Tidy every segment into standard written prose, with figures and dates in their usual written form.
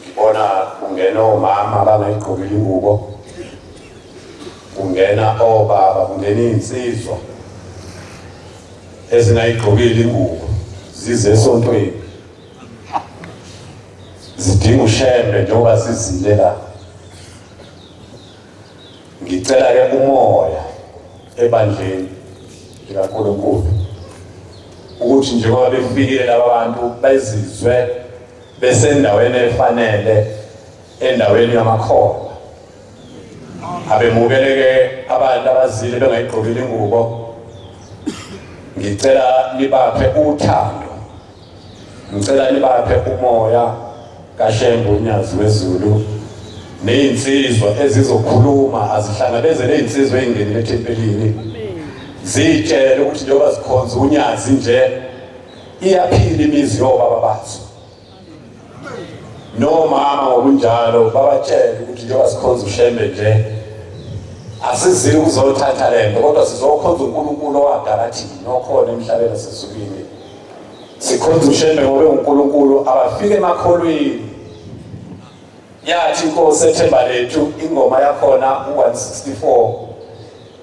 ngibona kungena omama abangayigqokile ingubo, kungena obaba, kungena insizwa ezingayigqokile ingubo zize esontweni zidinga ushembe njengoba sizile la. Ngicela ke umoya ebandleni likaNkulunkulu ukuthi njengoba befikile laba bantu bezizwe besendaweni efanele, endaweni yamakhono. Abemukeleke abantu abazile bengayigqokile ingubo, ngicela libaphe uthando, ngicela libaphe umoya kaShembe uNyazi weZulu, nezinsizwa ezizokhuluma azihlangabeze nezinsizwa ezingenile ethempelini zitshele ukuthi njengoba zikhonza uNyazi nje iyaphila imizi yobaba bazo. Nomama ngokunjalo babatshele ukuthi njengoba sikhonza uShembe nje asizile ukuzothatha lento, kodwa sizokhonza uNkulunkulu owadala thina okhona emhlabeni nasezulwini. Sikhonza uShembe ngoba uNkulunkulu abafike emakholweni. Yathi inkosi ethemba lethu ingoma yakhona u164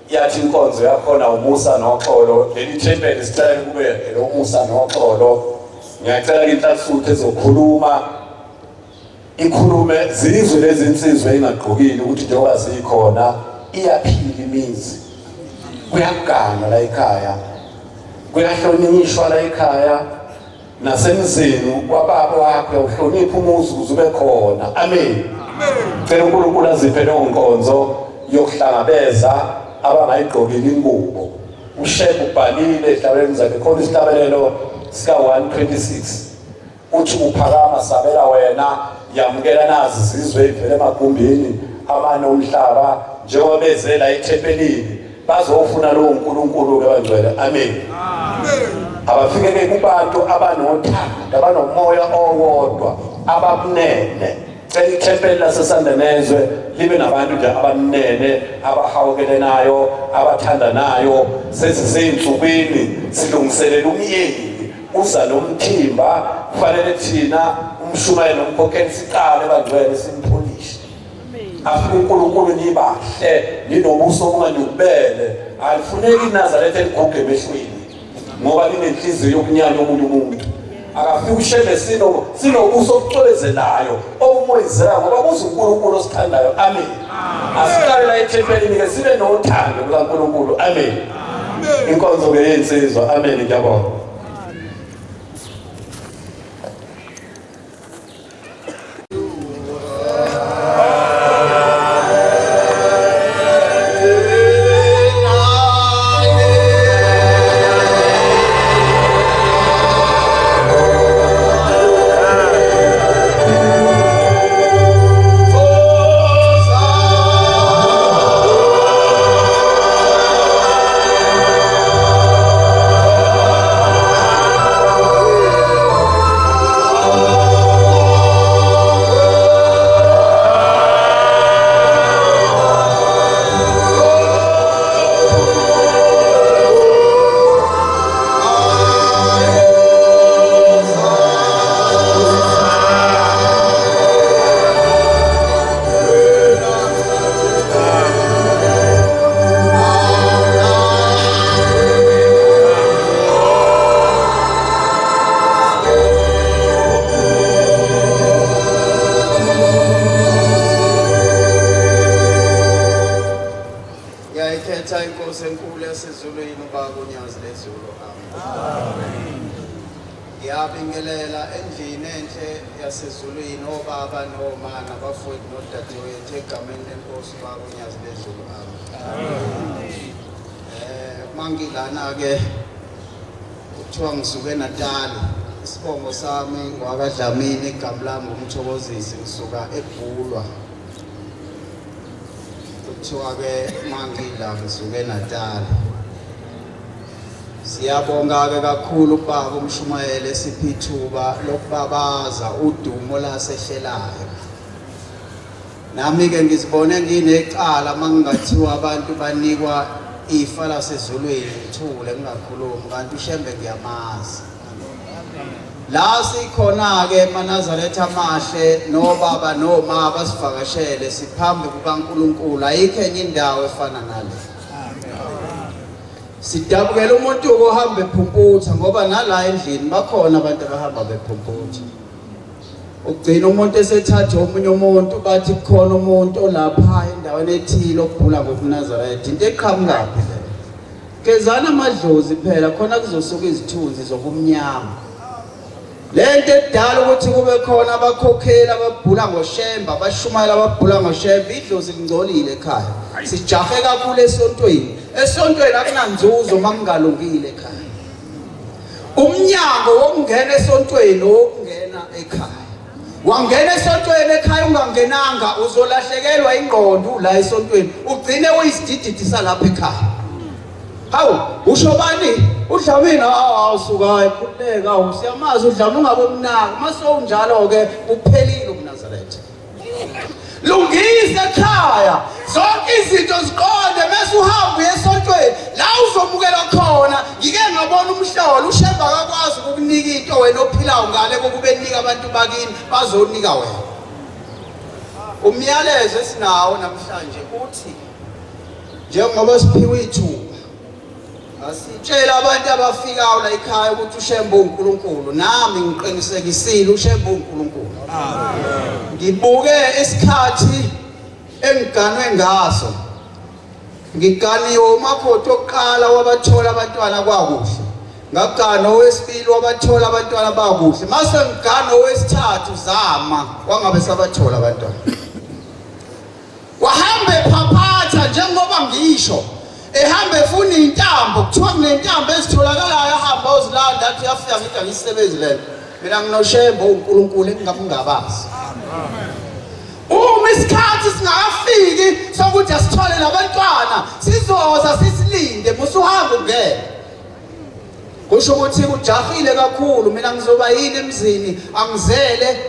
yathi inkonzo yakhona umusa noxolo. Leli thempeli sicela kube lomusa noxolo. Ngiyacela inhlasuthu ezokhuluma ikhulume zizwe lezi insizwe engagqokile ukuthi njengoba zikhona iyaphila imizi, kuyagana la ekhaya, kuyahlonishwa la ekhaya, nasemzini wababa wakho uhlonipha umuzi uzube khona. Amen. Cela uNkulunkulu aziphe leyo nkonzo yokuhlangabeza abangayigqokile ingubo. uShembe ubhalile ehlabeleni zakhe khona isihlabelelo sika 126 uthi uphakama sabela wena yamukela nazi izizwe ivele emagumbini amane omhlaba njengoba beze la ethempelini bazofuna lo uNkulunkulu ke bangcwele. Amen. Abafike ke kubantu abanothando, abanomoya owodwa, ababunene. Cela ithempeli laseSandanezwe libe nabantu nje abanene, abahawukelenayo, abathandanayo. Sesizinsukwini silungiselela umyeni uza nomthimba, kufanele thina umshumayeli nomkhokheli siqale bangcwele simpholishe. Afike uNkulunkulu nibahle ninobuso obunganubele, alifuneki iNazaretha eliguge emehlweni ngoba linenhliziyo yokunyanya omunye umuntu. Akafike uShembe sinobuso obucwezelayo obumoyizelayo ngoba kuze uNkulunkulu osithandayo. Amen. Asiqale la ethempelini ke sibe nothando lukaNkulunkulu. Amen. Inkonzo ke yensizwa. Amen. Ngiyabonga. Senkulu yaseZulwini ubaba uNyazi weZulu. Amen. Ngiyabingelela endlini enhle yaseZulwini obaba noma nabafowethu nodadewethu egameni lenkosi ubaba uNyazi weZulu. Amen. Mangilana ke kuthiwa ngisuke eNatal, isibongo sami ngwakaDlamini, igama lami uMthokozisi, ngisuka eBhulwa. Kuthiwa ke mangila ngisuke eNatal. Siyabonga ke kakhulu baba umshumayeli esipithuba lokubabaza udumo lasehlelayo. Nami ke ngizibone nginecala mangingathiwa abantu banikwa ifa laseZulwini ngithule ngingakhulumi kanti uShembe ngiyamazi. la sikhona ke eManazaretha amahle nobaba noma basivakashele siphambi kukaNkulunkulu ayikho enye indawo efana nale. Sidabukela umuntu ohamba ephumputha ngoba nala endlini bakhona abantu abahamba bephumputha. Ugcina umuntu esethatha omunye umuntu bathi kukhona umuntu olapha endaweni ethile obhula ngokuNazaretha. Into eqhamukapi le? Kezana amadlozi phela khona kuzosuka izithunzi zobumnyama. Lento edala ukuthi kube khona abakhokheli ababhula ngoshemba abashumayela ababhula ngoshemba idlozi lingcolile ekhaya. Sijahe kakhulu esontweni. Esontweni akunanzuzo makungalungile ekhaya. Umnyango wokungena esontweni wokungena ekhaya. Wangena esontweni ekhaya ungangenanga uzolahlekelwa ingqondo la esontweni ugcine uyisidididi salapha ekhaya. Hawu usho bani uDlamini awusuka ekhuleka usiyamazi uDlamini ungabomnaka mase unjalo ke uphelile uMnazaretha. Lungisa ekhaya zonke izinto ziqonde bese uhamba esontweni la uzomukelwa khona ngike ngabona umhlolo ushemba akakwazi ukukunika into wena ophilayo ngale kokubenika abantu bakini bazonika wena. Umyalezo esinawo namhlanje uthi njengoba siphiwe ithuba asitshela abantu abafikayo la ekhaya ukuthi ushemba uNkulunkulu nami ngiqinisekisile ushemba uNkulunkulu. Amen. Ngibuke isikhathi engiganwe ngaso. Ngiganiwe umakhothi oqala wabathola abantwana kwakuhle. Ngagana owesibili wabathola abantwana bakuhle. Mase ngigana owesithathu zama wangabe sabathola abantwana. Wahambe phaphatha njengoba ngisho. Ehambe efuna intambo kuthiwa kunentambo ezitholakalayo ahamba uzilanda athi uyafika ngithi angisebenzi lento mina nginoshemba uNkulunkulu engingabazi. Uma isikhathi singakafiki sokuthi asithole labantwana sizoza sisilinde musuhamba ungena. Kusho ukuthi kujahile kakhulu mina ngizoba yini emzini angizele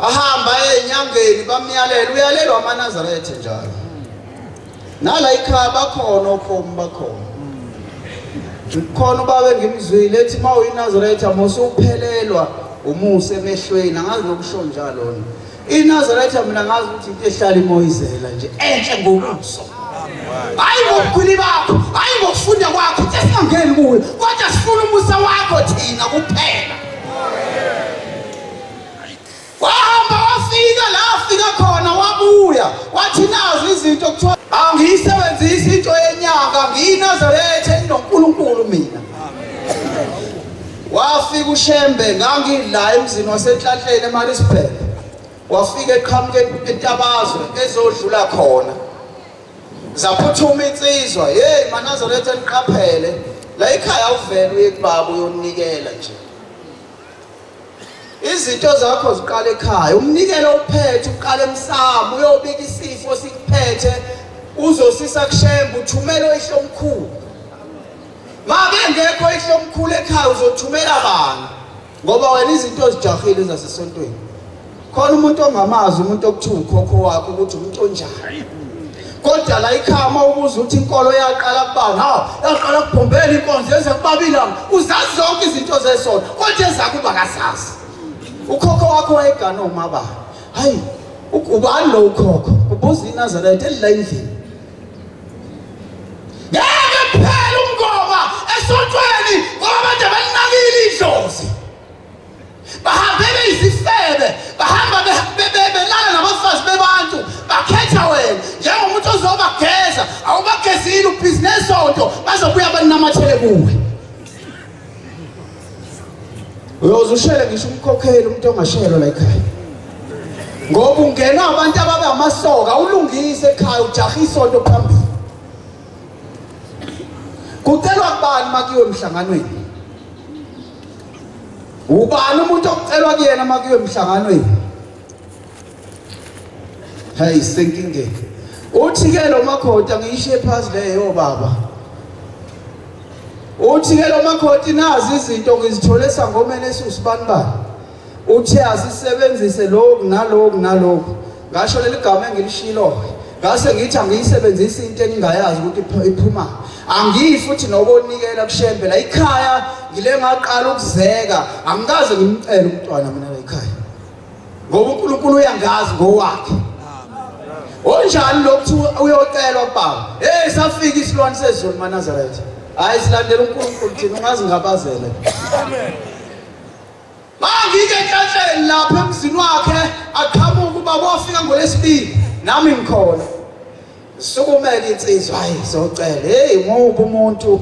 ahamba enyangeni bamyalela uyalelwa aManazaretha njalo. Nala ekhaya bakhona ophomu bakhona. Kukhona ubabe ngimzwile ethi mawuyiNazaretha musuphelelwa umusa emehlweni angazi nokusho njalo. iNazaretha mina ngazi ukuthi into ehlala imoyizela nje enhle ngobuso. Hayi ngobukhulu bakho, hayi ngokufunda kwakho, sesingangeni kuwe, kodwa sifuna umusa wakho thina kuphela. Wahamba wafika la afika khona wabuya wathi nazo izinto kuthiwa angiyisebenzisi into yenyanga ngiyiNazaretha enoNkulunkulu mina. Wafika uShembe ngangila emzini waseNhlahleni eMaritzburg. Wafika eqhamuke eNtabazwe ezodlula khona. Zaphuthuma insizwa hey maNazaretha niqaphele la ekhaya uvela uye kubaba uyonikela nje. Izinto zakho ziqala ekhaya umnikelo uphethe uqala emsamo uyobika isifo sikuphethe uzosisa kuShembe uthumela ehlomkhulu. Mabe ngekho ehlomkhulu ekhaya uzothumela bani ngoba wena izinto zijahile zasesontweni. Khona umuntu ongamazi umuntu okuthiwa ukhokho wakho ukuthi umuntu onjani. Kodwa la ekhaya mawubuza ukuthi inkolo yaqala kubani yaqala kubhombela inkonzo yenze kubabilanga uzazi zonke izinto zesonto kodwa ezakuba kasazi. Ukhokho wakho wayegana umabala. Hayi, ubani lo ukhokho? Ubuza iNazaretha elila endlini. Ngeke phela umgoba esontweni ngoba abantu abalinakile idlozi. Bahambe bezifebe, bahamba belala nabafazi bebantu, bakhetha wena. Njengomuntu ozobageza, awubagezile ubusiness onto, bazobuya banamathele kuwe. Uyozushela ngisho umkhokheli umuntu ongashelwa la ekhaya. Ngoba ungena abantu ababe amasoka ulungise ekhaya ujahe isonto phambili. Kucelwa kubani makiwe emhlanganweni? Ubani umuntu okucelwa kuyena makiwe emhlanganweni? Hayi senkingeni. Uthi ke lo makhothi ngiyishiye phansi leyo baba. Uthi ke lo makhothi nazi izinto ngizithole sangomeni esusibanibani. Uthi asisebenzise lokhu nalokhu nalokhu. Ngasho leli gama engilishilo. Ngase ngithi angiyisebenzisi into engingayazi ukuthi iphuma. Angiyi futhi nokunikela kushembe la ekhaya ngile ngaqala ukuzeka angikaze ngimcela umntwana mina la ekhaya ngoba uNkulunkulu uyangazi ngowakhe onjani lokhu uyocelwa baba hey safika isilwane sezulu maNazaretha hayi silandela uNkulunkulu thina ungazi ngabazela amen mangike enhlanhleni lapha emzini wakhe aqhamuka ubaba wafika ngolesibili nami ngikhona sukumele insizwa hayi socela hey ngoba umuntu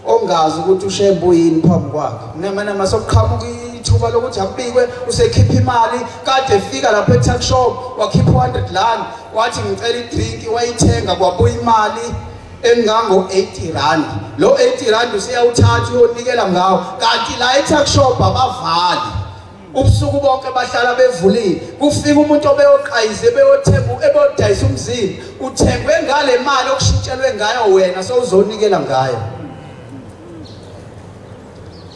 ongazi ukuthi ushembe uyini phambi kwakhe mina masokuqhamuka ithuba lokuthi akubikwe usekhipha imali kade efika lapha e-tuck shop wakhipha 100 rand wathi ngicela idrink wayithenga kwabuya imali engango 80 rand lo 80 rand usiyawuthatha uyonikela ngawo kanti la e-tuck shop abavali ubusuku bonke bahlala bevulile kufika umuntu obeyoqhayize beyothenga ebodayisa umzimba uthengwe ngale mali okushintshelwe ngayo wena sowuzonikela ngayo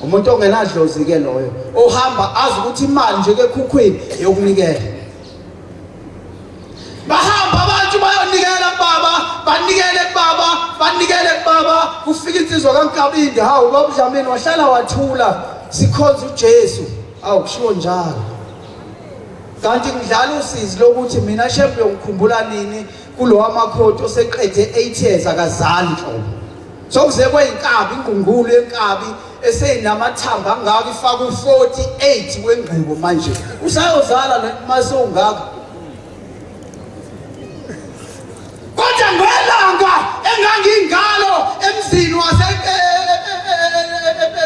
umuntu ongenadlozi ke loyo ohamba azi ukuthi imali nje ekukhukhwini yokunikela bahamba abantu bayonikela baba kufika insizwa kaNkabinde hawu babudlamini wahlala wathula sikhonza uJesu awukushiwo njalo kanti ngidlala usizi lokuthi mina shembe ngikhumbula nini kulo amakhoti oseqede 8 years akazali nhlobo sokuze kweinkabi ingungulu yenkabi eseyinamathamba angaka ifaka u48 wengqibo manje usayozala mase ungaka kodwa ngelanga engangingalo emzini wase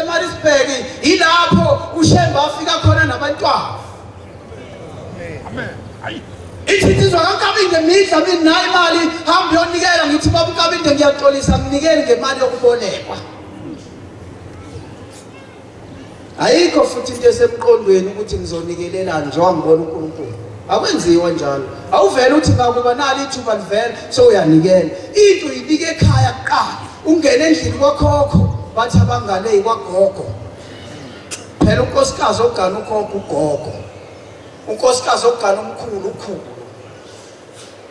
eMaritzburg ilapho ushemba afika khona nabantwana amen hayi Ithithizwa kaNkabinde midla mina imali hamba yonikela ngithi baba uNkabinde ngiyaxolisa nginikele ngemali yokubolekwa ayikho futhi into esemqondweni ukuthi ngizonikelela njengoba ngibona uNkulunkulu akwenziwa njalo awuvele uthi ngakuba nali ithuba livela so uyanikela into uyibike ekhaya kuqala ungene endlini kwakhokho bathi abangale kwagogo phela unkosikazi ogana ukhokho ugogo unkosikazi ogana umkhulu ukhulu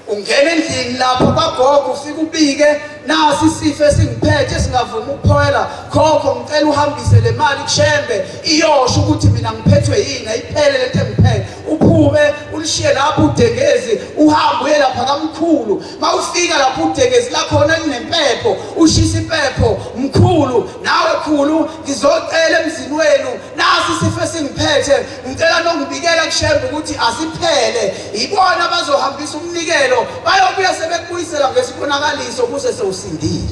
ungena endlini lapho kwagogo ufika ubike nasi isifo esingiphethe singavuma ukuphola khokho ngicela uhambise le mali kushembe iyosho ukuthi mina ngiphethwe yini ayiphele lento engiphethe uphume ulishiye lapho udengezi uhambe uye lapha kamkhulu mawufika lapho udengezi la khona linempepho ushisa impepho mkhulu nawe khulu ngizocela emzini wenu nasi isifo esingiphethe ngicela nongibikela kushembe ukuthi asiphele ibona bazohambisa umnikelo bayobuya sebekubuyisela ngesibonakaliso kuse sewusindile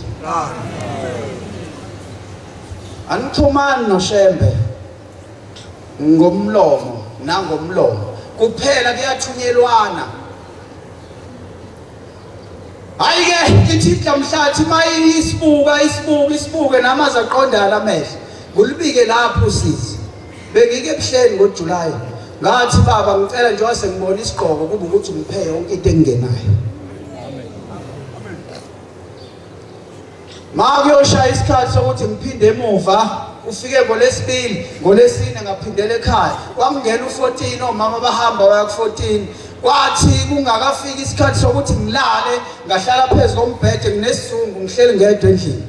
anixhumani noshembe ngomlomo nangomlomo kuphela kuyathunyelwana ayike ithi namhlathi isibuke namazi aqondana amehlo ngulibike lapho usizi bengike ebuhleni ngoJuly ngathi baba ngicela nje wase ngibona isigqoko kube ukuthi ungiphe yonke into engenayo makuyoshaya isikhathi sokuthi ngiphinde emuva ufike ngolesibili ngolesine ngaphindela ekhaya kwamngena u14 omama bahamba baya ku14 kwathi kungakafika isikhathi sokuthi ngilale ngahlala phezulu kombhede nginesizungu ngihleli ngedwa endlini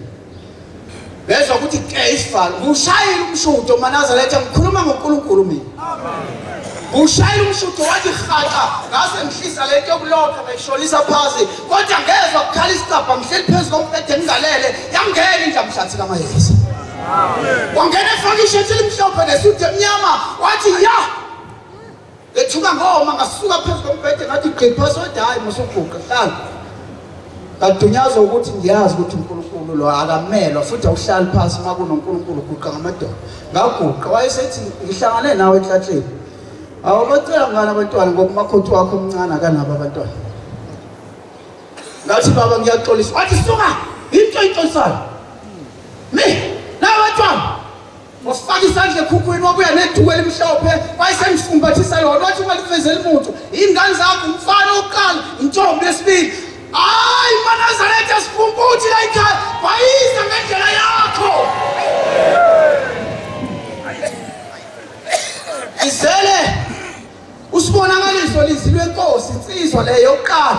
bezwa ukuthi ke isivalo ushayile umshudo maNazaretha ngikhuluma ngoNkulunkulu mina ushayile umshudo wathi khaqa ngase ngihlisa lento yokulokha bayisholisa phansi kodwa ngezwe ukukhala isicabha ngihleli phezulu kombhede ngingalele yangena indlamhlathi kaMayezi wangena efaka ishethi elimhlophe nesudi emnyama wathi ya lethuka ngoma ngasuka phezulu kombhede ngathi gqipha sodayi musuguqa hlala kadunyaza ukuthi ngiyazi ukuthi uNkulunkulu lo akamelwa futhi awuhlali phansi makunoNkulunkulu uguqa ngamadoda ngaguqa wayesethi ngihlangane nawe enhlahleni awubacela ngani abantwana ngoba umakhothi wakho omncane akanabo abantwana ngathi baba ngiyaxolisa wathi suka into oyixolisayo abantwana wafaka isandla ekhukhwini wabuya neduku elimhlophe wayesengifumbathisa yona wathi uma livezela umuntu ingane zakho umfana oqala intombi yesibili hayi maNazaretha sifumbuthi la ekhaya bayisa ngendlela yakho izele usibonakaliso lizilwe inkosi insizwa leyo yokuqala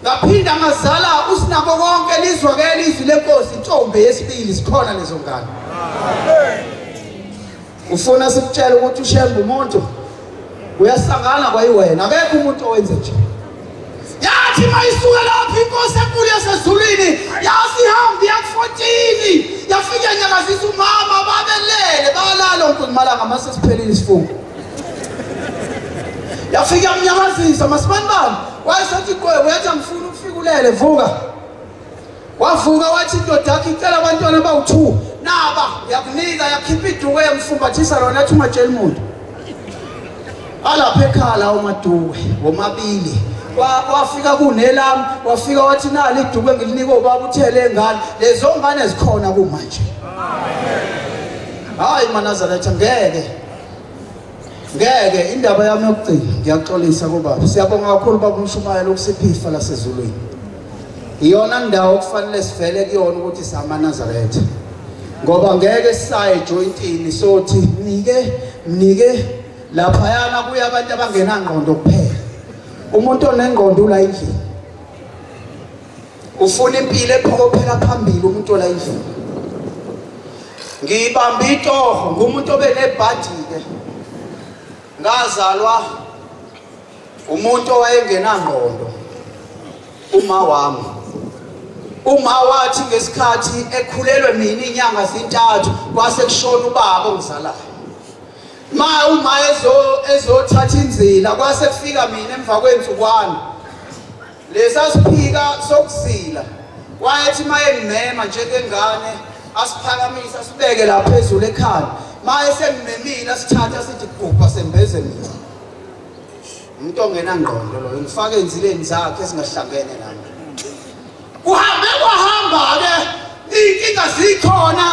ngaphinda ngazala uSinako konke lizwakele izwi lenkosi intombi yesibili sikhona lezo ngane. Ufuna sikutshela ukuthi uShembe umuntu uyahlangana kwayiwena akekho umuntu owenze nje. Yathi mayisuka lapho inkosi enkulu yasezulwini yasihamba yak14 yafika nyakazisa umama babelele balala onkumalanga mase siphelile isifungo. Yafika mnyakazisa masibanibani wayesathi kwebo yathi ngifuna ukufikulele vuka. Wavuka wathi indoda yakhe icela abantwana bawu2 naba yakunika yakhipha iduku yamfumbathisa lona athi ungatshela umuntu. Alapha ekhala umaduku womabili wafika kunelami wafika wathi nali iduku engilinika obaba uthele engane lezo ngane zikhona kumanje. Hayi maNazaretha ngeke indaba yami yokugcina ngiyaxolisa kubaba. Siyabonga kakhulu baba uMshumayela ukusiphifa lasezulwini. Iyona ndawo okufanele sivele kuyona ukuthi samaNazaretha. Ngoba ngeke sisaye jointini sothi mnike lapha yana kuya abantu abangenangqondo kuphela. Umuntu onengqondo ula endlini. Ufuna impilo ephokophela phambili umuntu ola endlini. Ngibamba itoho ngumuntu obenebhadi ke. Ngazalwa umuntu owayengenangqondo. Uma wathi ngesikhathi ekhulelwe mina inyanga zintathu kwase kushona ubaba ongizalayo. Uma ezothatha inzila kwase kufika mina emva kwensukwana. Lesasiphika sokuzila. Wayethi maye ngimema njengengane asiphakamisa sibeke la phezulu ekhaya. Maye sengimemile asithatha sithi gubha sembeze mina. Umuntu ongenangqondo lo ngifake enzileni zakhe esingahlangene nami. Kuhamba ke inkinga zikhona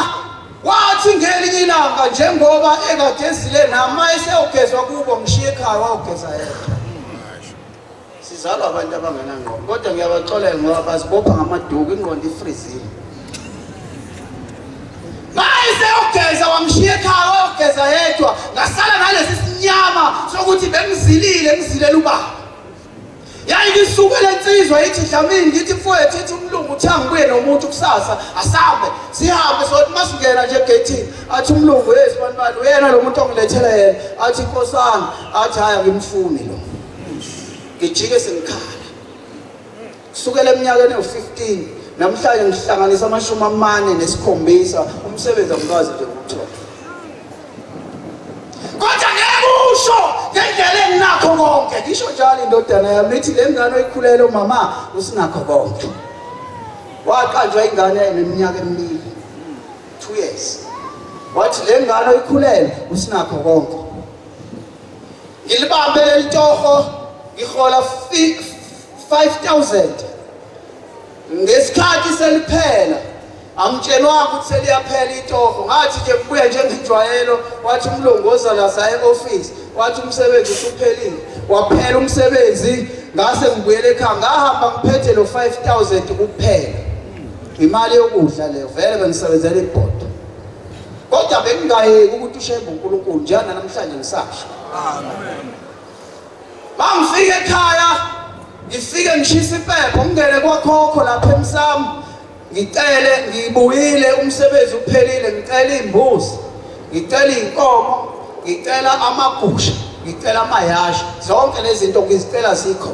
wathi ngelinye ilanga njengoba ekade ezile nami eseyogezwa kubo ngishiye ekhaya wawugeza yedwa. Sizalwa abantu abangenangqondo kodwa ngiyabaxolela ngoba bazibopha ngamaduku ingqondo ifreezile. Mayeseyogeza wamshiya ekhaya wawugeza yedwa ngasala nalesi sinyama sokuthi bengizilele ubaba. Yayisukela insizwa ithi Dlamini ngithi mfowethu ethi umlungu uthi angibuye nomuntu kusasa asambe sihambe sothi masingena nje egate athi umlungu yesibanibani uyena lo muntu ongilethela yena athi inkosana athi haya ngimfuni lo ngijike sengikhala kusukela eminyakeni u15 namhlanje ngihlanganisa ama47 umsebenzi amkazi nje ukuthola. Kodwa ngekusho ngendlela enginakho konke ngisho njalo indodana yami ithi le ngane oyikhulele umama usinakho konke. Waqanjwa ingane eneminyaka emibili 2 years. Wathi le ngane oyikhulele usinakho konke. Ngilibambe lelitoho ngihola 5,000 ngesikhathi seliphela. Angitshelwa ukuthi seliyaphela itoho ngathi nje kubuya njengejwayelo wathi umlungu ozalasa e-office wathi umsebenzi usuphelile waphela umsebenzi ngase ngibuyele ekhaya ngahamba ngiphethe lo 5,000 kuphela imali yokudla leyo vele bengisebenzela ibhodo kodwa bengingayeki ukuthi uShembe uNkulunkulu njana namhlanje ngisasha. Amen. Mangifike ekhaya ngifike ngishisa impepho ngingene kwakhokho lapha emsamo ngicele ngibuyile umsebenzi uphelile ngicela imbuzi ngicela inkomo ngicela amagusha ngicela amayashi zonke lezi zinto ngizicela zikho.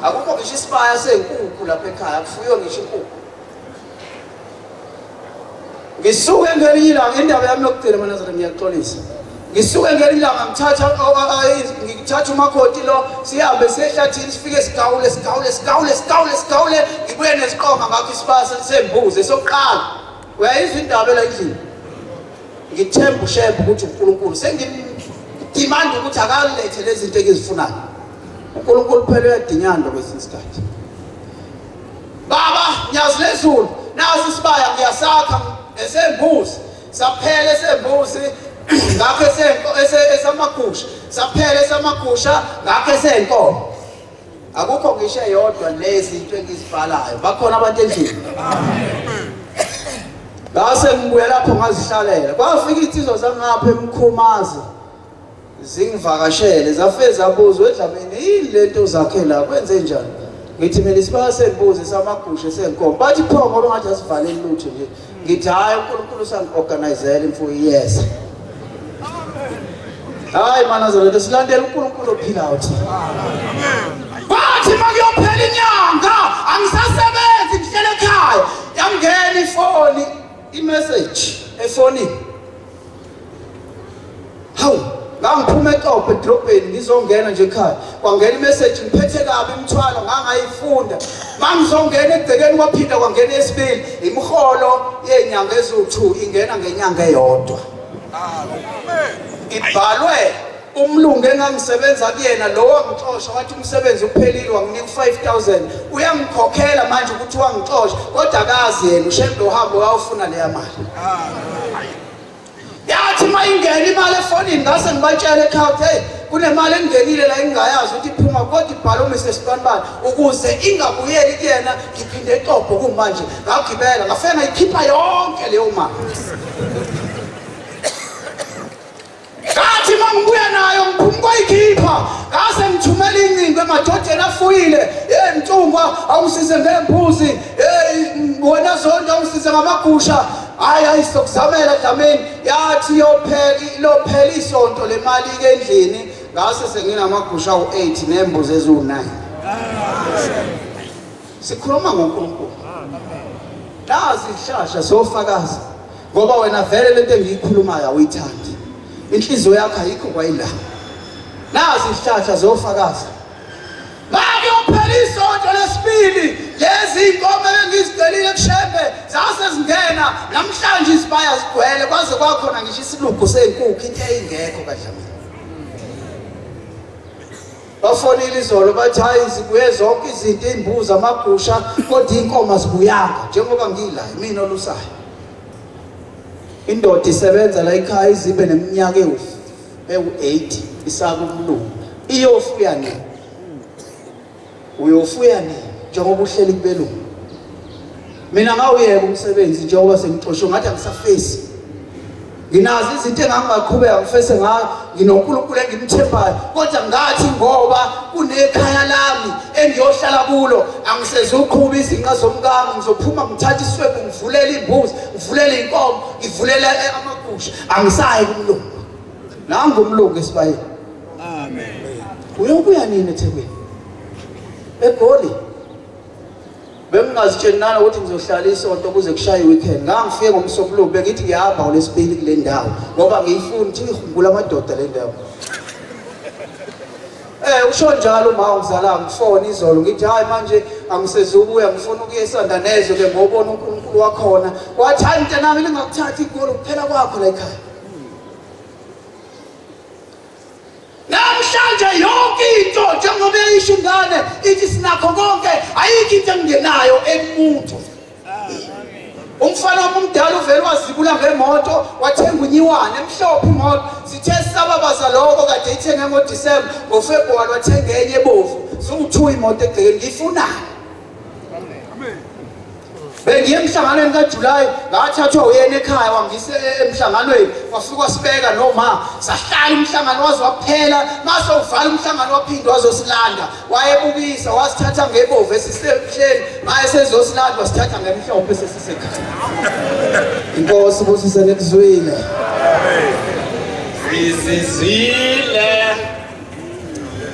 Akukho ngisho isibaya senkukhu lapha ekhaya kufuyiwe ngisho inkukhu. Ngisuke ngelinye ilanga indaba yami yokugcina maNazaretha ngiyaxolisa. Ngisuke ngelinye ilanga ngithatha umakoti lo sihambe sehlathini sifike sigawule ngibuye nesiqonga ngakho isibasa sembuzi esokuqala. Uyayizwa indaba la endlini. Ngithemba uShembe ukuthi uNkulunkulu sengidimanda ukuthi akalethe lezi zinto engizifunayo. uNkulunkulu phela uyadinyanda kwesinye isikhathi. Baba nyazi lezulu nazi isibaya ngiyasakha esembuzi saphela esembuzi ngakho esamagusha saphela esamagusha ngakho esenkomo. Akukho ngisho eyodwa lezi zinto engizibhalayo bakhona abantu endlini. Amen. Ngase ngibuye lapho ngazihlalela kwafika insizwa zangapha eMkhumazi zingivakashele zafeza zabuza eDlamini yini lento zakhe la kwenze njani ngithi mina isibaya sembuzi samagusha senkomo bathi pho ngoba ngathi asivaleli lutho nje ngithi hayi uNkulunkulu sangi-organizela imfuyo yes hayi mana zolonto silandela uNkulunkulu ophilayo thina bathi makuyophela inyanga angisasebenzi ngihlele ekhaya yangena ifoni imessage efonini hawu ngangiphuma eCopa edrobheni ngizongena nje ekhaya kwangena imessage ngiphethe kabi imithwalo ngangayifunda mangizongena egcekeni kwaphinda kwangena yesibili imholo yenyanga ezu2 ingena ngenyanga eyodwa ibhalwe umlungu engangisebenza kuyena lo wangixosha wathi umsebenzi uphelile wanginika 5000 uyangikhokhela manje ukuthi wangixosha kodwa akazi yena ushembe uhambo wawufuna leya mali yathi mayingena imali efonini ngase ngibatshele ekhaya hey kunemali engenile la engingayazi ukuthi iphuma kodwa ibhalwe Mr. Spanbani ukuze ingabuyeli kuyena ngiphinde eCopa kumanje ngagibela ngafika ngayikhipha yonke leyo mali kathi mangibuya nayo ngiphuma ikhipha ngase ngithumela incingo emadodeni afuyile hey Mtungwa awusize ngembuzi hey wena zonke awusize ngamagusha hayi sokuzamela Dlamini yathi lophela isonto le mali ke endlini ngase senginamagusha u8 nembuzi ezu9 sikhuluma ngoNkulunkulu nazi ishasha sofakazi ngoba wena vele lento engiyikhulumayo awuyithandi inhliziyo yakho ayikho kwayila nazi ishasha zofakazi bakuyophela isonto lesibili lezi inkomo engizicelile kushembe zase zingena namhlanje isibaya sigcwele kwaze kwakhona ngisho isilugu senkukhu into eyingekho kaDlamini bafonile izolo bathi hayi zibuye zonke izinto imbuzi amagusha kodwa inkomo zibuyanga njengoba ngila mina olusayo indoda isebenza la ekhaya izibe neminyaka ewu8 isaka umlungu iyofuya nini uyofuya nini njengoba uhleli kubelungu mina ngawuyeka umsebenzi njengoba sengixoshwe ngathi angisafesi nginazi izinto engangaqhubeka ngifese nginoNkulunkulu engimthembayo kodwa ngathi ngoba kunekhaya lami engiyohlala kulo angisezuqhubha izinqa zomkami ngizophuma ngithatha iswebhu ngivulela imbuzi ngivulela inkomo ngivulela amagusha angisayi kumlungu nangu umlungu esibayeni amen uyobuya nini eThekwini eGoli bengingazitsheli nana ukuthi ngizohlala isonto kuze kushaye weekend ngangifike ngomsombuluko bengithi ngiyahamba ngolesibili kule ndawo ngoba ngiyifuna ukuthi ngihungula amadoda le ndawo usho njalo uma ungizala ngifona izolo ngithi hayi manje angisezubuya ngifuna ukuyesanda nezo ke ngobona uNkulunkulu wakhona wathi hayi mntanami lingakuthathi igoli kuphela kwakho la ekhaya namhlanje yonke into njengoba eyisho ingane ithi sinakho konke ayikho into engenayo emuntu umfana omdala uvela wazibula ngemoto wathenga unyiwane emhlophe imoto sithe sababaza lokho kade ithenge ngoDisemba ngoFebruary wathenga enye ebovu so2 imoto egcekeni ngiyifunana bengiye emhlanganweni kaJuly ngathathwa uyena ekhaya wangise emhlanganweni wafika sibeka noma sahlala umhlangano waze waphela mase uvala umhlangano waphindwa wazosilanda wayebukisa wasithatha ngebovu esisehleni maye sezosilanda wasithatha ngemhlophe sesisekhaya inkosi busise nekuzwile sizizile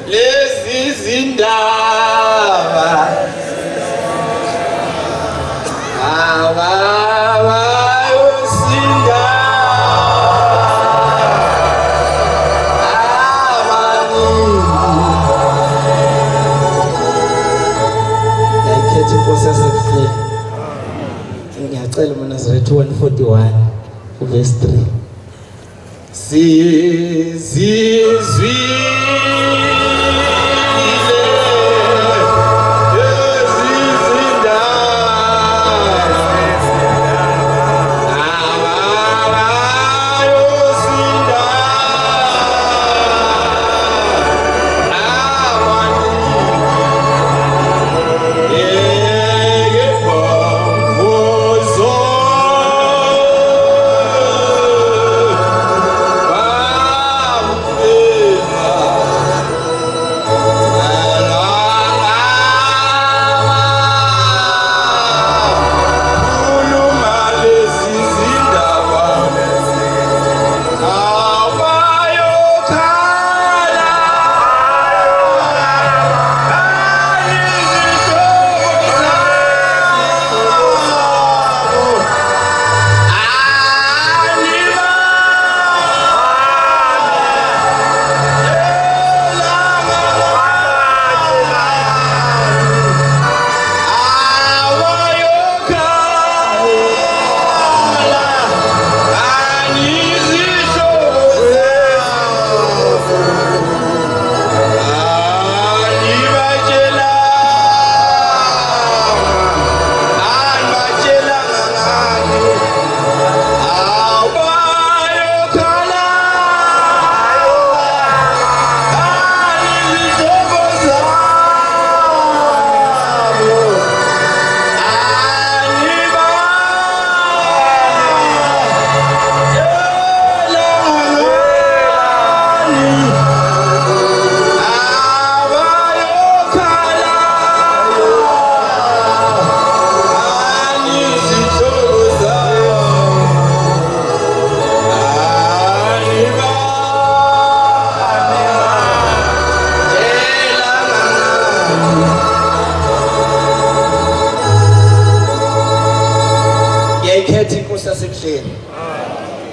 lezi zindaba ngiyacela uMnazaretha 141 verse 3 sizizwile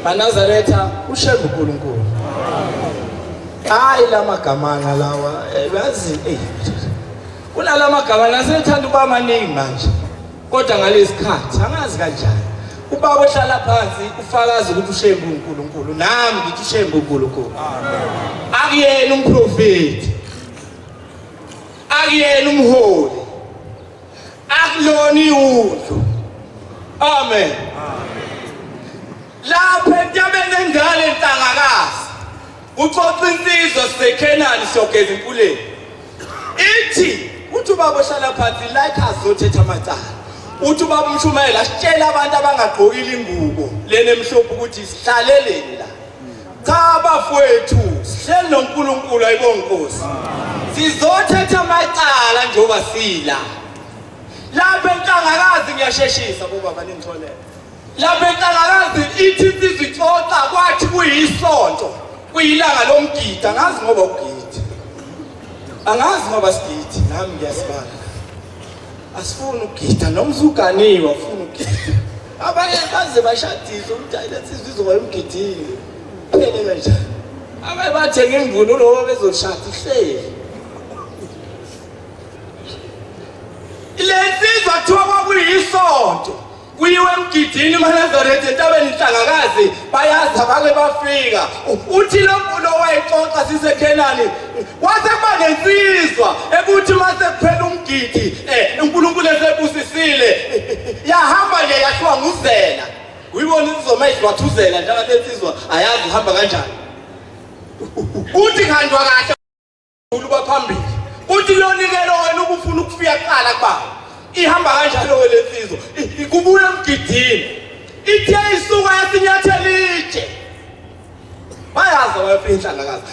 Banazaretha ushembe uNkulunkulu. Hayi lamagamana lawa bazi kunala magama nasethanda uba maningi manje. Kodwa ngalesikhathi angazi kanjani. Ubaba ohlala phansi ufakaza ukuthi ushembe uNkulunkulu nami ngithi ushembe uNkulunkulu. Akuyena umprofeti. Akuyena umholi. Akulona iwundlu. Amen. Lapha entabeni engale entangakazi uxoxa insizwa seKhenani siyogeza impuleni. Ithi uthi ubaba ohlala phansi like azothetha amacala. Uthi ubaba umshumayela asitshela abantu abangagqokile ingubo lena emhlophe ukuthi sihlaleleni la. Cha bafowethu sihleli noNkulunkulu ayibonge Nkosi. Sizothetha amacala njengoba sila. Lapha entangakazi ngiyasheshisa bobaba ningitholele. Lapha entangakazi ithi sizixoxa kwathi kuyisonto kuyilanga lomgidi angazi ngoba ugidi. Angazi ngoba sigidi nami ngiyasibala. Asifuni ukugida noma usuganiwe ufuna ukugida. Abanye baze bashadise ukuthi ayile sizizwa emgidini. Phele kanjani? Abanye bathenga imvunulo ngoba bezoshada ihleli. Ilensizwa kuthiwa kwakuyisonto. Kuyiwe emgidini eNazaretha entabeni inhlangakazi bayazi abake bafika. Uthi lo mfulo wayixoxa siseKhenani wase kuba nensizwa ekuthi mase kuphela umgidi uNkulunkulu esebusisile yahamba nje yashwa nguzela. Uyibona insizwa mayizwathuzela njalo lensizwa ayazi uhamba kanjani. Uthi kanjwa kahle uba phambili. Uthi lonikelo wena ubufuna ukufika kuqala kuba ihamba kanjalo lensizwa ikubuya emgidini ithi ayisuka yasinyatheliche bayazi bayafika inhlangakazi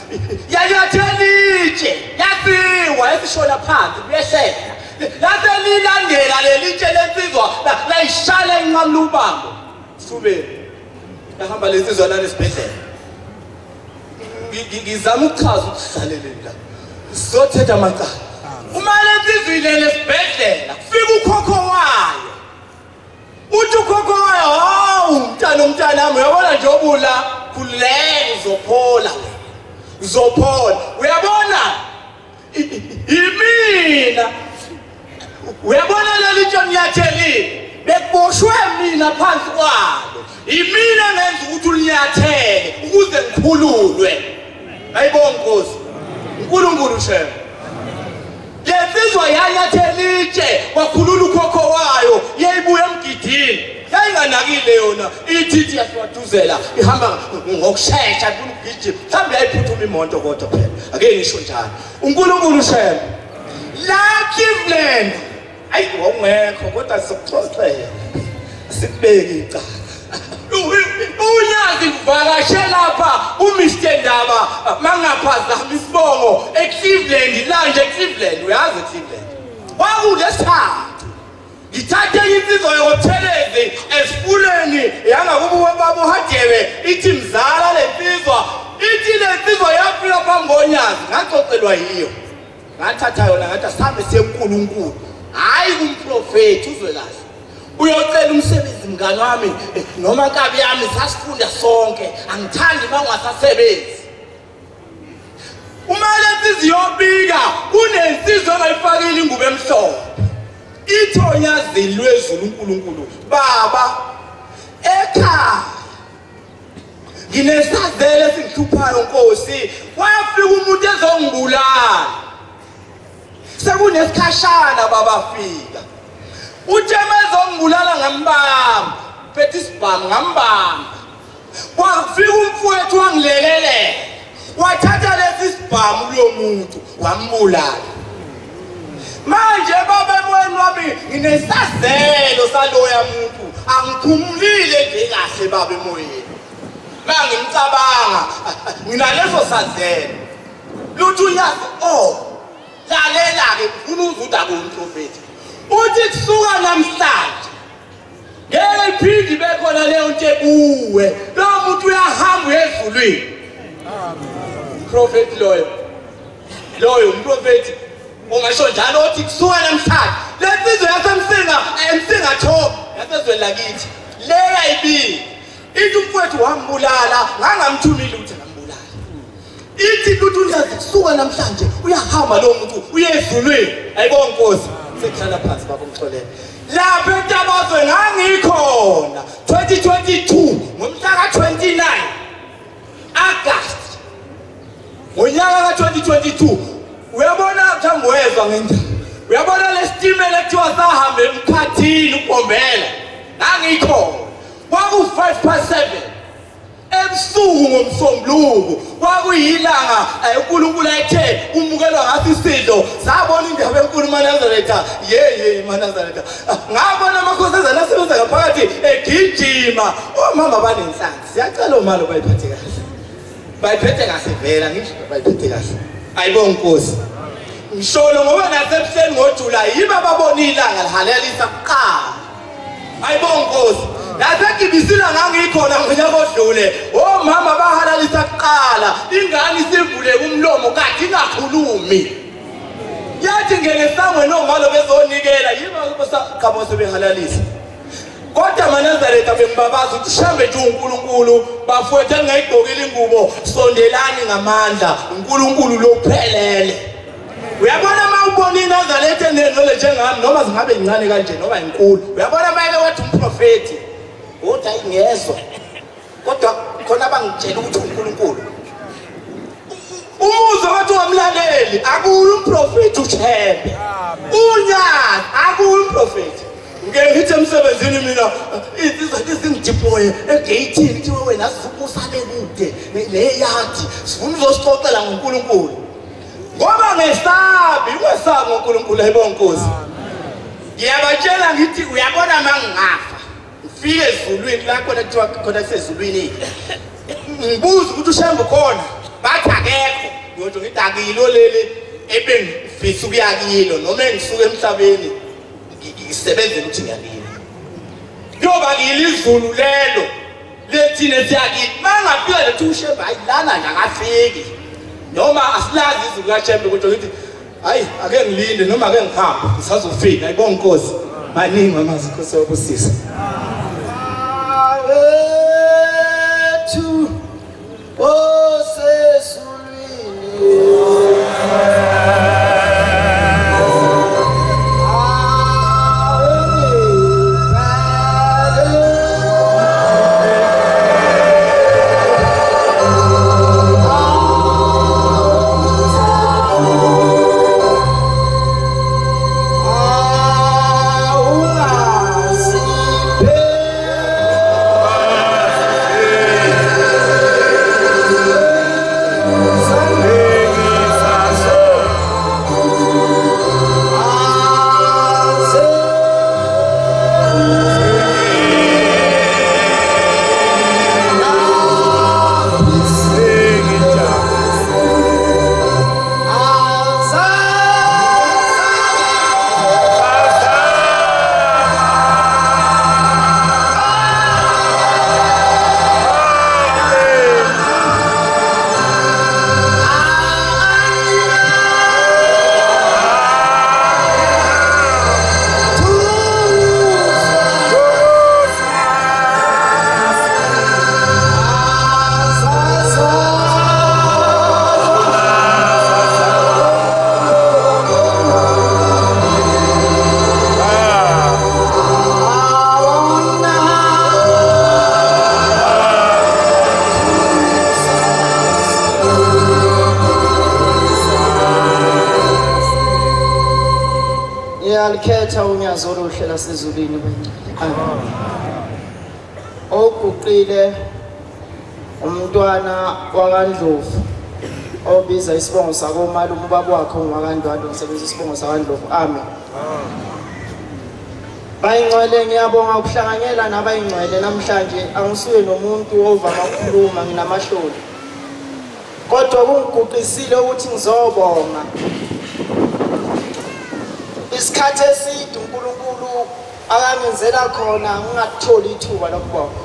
yanyatheliche yasiwa esishona phansi kuyehlela lase lilandela lelitshe lensizwa layishala enqamla ubambo sube yahamba lensizwa la esibhedlela ngizama ukuchaza ukuhlalele la sizothetha amacala. Uma lensizwa ilele esibhedlela kufika ukhokho wayo. Uthi ukhokho wayo hawu umntanami uyabona nje obula khuleka uzophola wena. Uzophola. Uyabona? Imina. Uyabona leli nto niyathelile. Bekuboshwe mina phansi kwalo. Imina ngenza ukuthi ulinyathele ukuze ngikhululwe. Ayibonge Nkosi. uNkulunkulu shema. Lensizwa yanyatheliche wakhulula ukhokho wayo yayibuya emgidini. Yayinganakile yona ithi yaswaduzela ihamba ngokusheshsha ukugijima. Mhlawumbe yayiphuthuma imoto kodwa phela. Ake ngisho njalo. uNkulunkulu shema. La Cleveland ayi wongekho kodwa sizokuxoxela. Sikubeke icala. Unyazi kuvakashela lapha uMr Ndaba mangaphazama isibongo eCleveland lanje eCleveland uyazi eCleveland wakulesithathu ngithathe insizwa yokuthelezi esifuleni yangakubo baba uHadebe ithi mzala lensizwa ithi lensizwa yafika phambi konyazi ngaxoxelwa yiyo ngathatha yona ngathi asambe siyenkulunkulu hayi kumprofeti uzwe kahle uyocela umsebenzi mngani wami noma kabi yami sasifunda sonke angithandi mangasasebenzi. Uma lensizwa yobika unensizwa engayifakile ingubo emhlophe ithonyazini lwezulu uNkulunkulu baba ekhaya nginesazela esinghluphayo Nkosi wayafika umuntu ezongibulala sekunesikhashana babafika uthi emezongibulala ngambamba phethe isibhamu ngambamba kwafika umfowethu wangilekelela wathatha lesi sibhamu lo muntu wambulala. Manje baba emoyeni wami nginesazelo saloya muntu angiphumulile nje kahle baba emoyeni mangimcabanga nginaleso sazelo luthi uyazi lalela ke ufuna uzuda kumprofeti uthi kusuka namhlanje ngeke iphindi bekhona leyo nto kuwe lo muntu uyahamba ezulwini. Amen. Prophet loyo umprofeti ungasho njalo uthi kusuka namhlanje lensizwe yasemsinga emsinga thoba yasezweni lakithi leya ibili ithi umfowethu wambulala ngangamthumile ukuthi ngambulala ithi lutho uyazi kusuka namhlanje uyahamba lo muntu uyezulwini ayibona Nkosi sekuhlala phansi baba ngixolele lapha eTabazwe ngangikhona 2022 ngomhla ka29 August ngonyaka ka2022 uyabona mthambo wezwa ngendaba uyabona lestimela ekuthiwa sahamba emkhathini uBombela ngangikhona kwaku5:07 ebusuku ngomsombuluko kwakuyilanga uNkulunkulu ayethe umukelwa ngathi isidlo sabona indaba enkulu maNazaretha ye maNazaretha ngabona amakhosazana asebenza ngaphakathi egijima omama banenhlanzi siyacela omalo bayiphathe kahle bayiphethe kahle vela ngisho bayiphethe kahle ayibona Nkosi ngisholo ngoba nasebuseni ngoJuly yiba babona ilanga lihalelisa kuqala ayibona Nkosi Nasekibisila ngangikhona ngonyaka odlule omama bahalalisa kuqala ingane isivule umlomo kade ingakhulumi yathi ngenesangwe nomalo bezonikela yiba basaqhamo sebehalalisa kodwa maNazaretha bengibabaza ukuthi shambe nje uNkulunkulu bafowethu engayigqokile ingubo sondelani ngamandla uNkulunkulu lophelele uyabona mawubona iNazaretha enenole njengami noma zingabe incane kanje noma inkulu uyabona mayeke wathi umprofeti uthi ayingezwe kodwa khona bangitshela ukuthi uNkulunkulu umuzo wathi wamlaleli akuyo umprofeti uThembe unyaka akuyo umprofeti ngeke ngithi emsebenzini mina insizwa lezingideploy egate kuthiwe wena usale kude leyathi sifuna uzosixoxela ngoNkulunkulu ngoba ngesabi ungesabi ngoNkulunkulu ayibona Nkosi ngiyabatshela ngithi uyabona mangingafa ngifike ezulwini la khona kuthiwa khona kusezulwini ngibuza ukuthi uShambo khona bathi akekho ngiyothi ngithi akilo leli ebengifisa ukuyakilo noma engisuka emhlabeni ngisebenzele ukuthi ngiyakilo kuyoba ngilizulu lelo lethine siyakini mangafika lethi uShambo ayilana nje akafiki noma asilazi izulu kaShambo ukuthi ngithi hayi ake ngilinde noma ake ngihambe ngisazofika ayibona Nkosi maningi amazi Nkosi wabusisa to Alikhetha unyazo oluhle lasezulwini oguqile umntwana wakaNdlovu obiza isibongo sakomalume ubaba wakhe ungakandwalo usebenzisa isibongo sakaNdlovu amen bayingcwele ngiyabonga ukuhlanganyela nabayingcwele namhlanje angisuye nomuntu ovama ukukhuluma nginamahloni kodwa kungiguqisile ukuthi ngizobonga isikhathi eside uNkulunkulu akangenzela khona ngingatholi ithuba lokubonga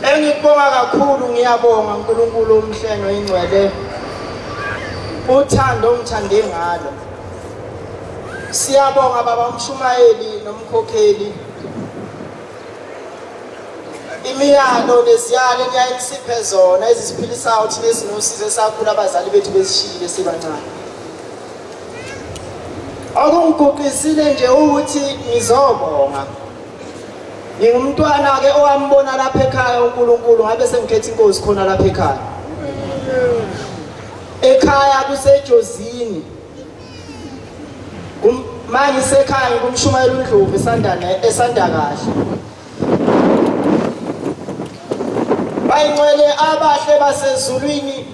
engikubonga kakhulu ngiyabonga uNkulunkulu umhlengo ingcwele uthando ongithande ngalo siyabonga baba umshumayeli nomkhokheli imiyalo neziyalo eniyayisiphe zona ezisiphilisayo thina ezinosizo esakhula abazali bethu besishiyile sibancane. Okungiguqisile nje ukuthi ngizobonga. Ngingumntwana ke owambona lapha ekhaya uNkulunkulu ngabe sengikhetha inkosi khona lapha ekhaya. Ekhaya kusejozini. Manje sekhaya ngikumshumayela uNdlovu esanda kahle. Bayingcwele abahle basezulwini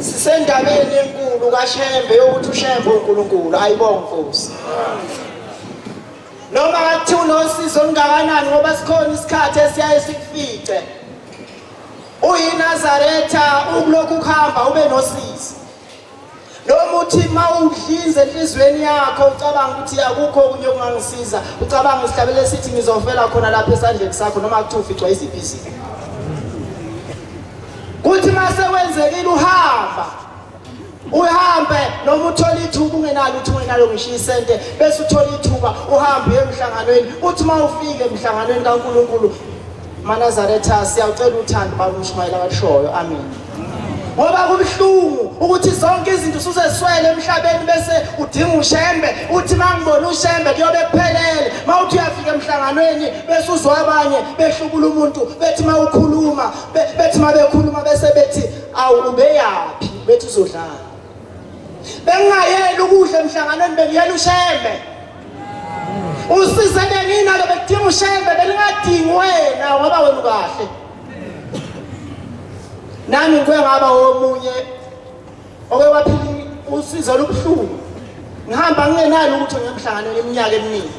sisendabeni enkulu kaShembe yokuthi uShembe uNkulunkulu ayibonge Nkosi. Noma ngathi unosizo olungakanani ngoba sikhona isikhathi esiyaye sikufice. UyiNazaretha ukulokhu ukuhamba ube nosizo. Noma uthi mawudlinze enhlizweni yakho ucabanga ukuthi akukho okunye okungangisiza, ucabanga isihlabele sithi ngizofela khona lapha esandleni sakho noma kuthi uficwa iziphi izinto. Kuthi mase wenzekile uhambe noma uthola ithuba ungenalo uthi ungenalo ngisho isente bese uthola ithuba uhambe emhlanganweni uthi mawufike emhlanganweni kaNkulunkulu maNazaretha siyacela uthando balumshumayela kashoyo amen. Ngoba kubuhlungu ukuthi zonke izinto usuzeswele emhlabeni bese udinga uShembe uthi mangibona uShembe kuyobe kuphelele mawuthi uyafika emhlanganweni bese uzwa abanye behlubula umuntu bethi mawukhuluma bethi mabekhuluma bese bethi awu ubeyapi bethi uzodlala. Bengayeli ukudla emhlanganweni bengiyela uShembe. Usize benginalo bedinga uShembe belingadingi wena ngoba wena ukahle. Nami ngengaba omunye okwaphila usizo lobuhlungu. Ngihamba ngingenalo ukuthi ngemhlanganweni eminyaka eminingi.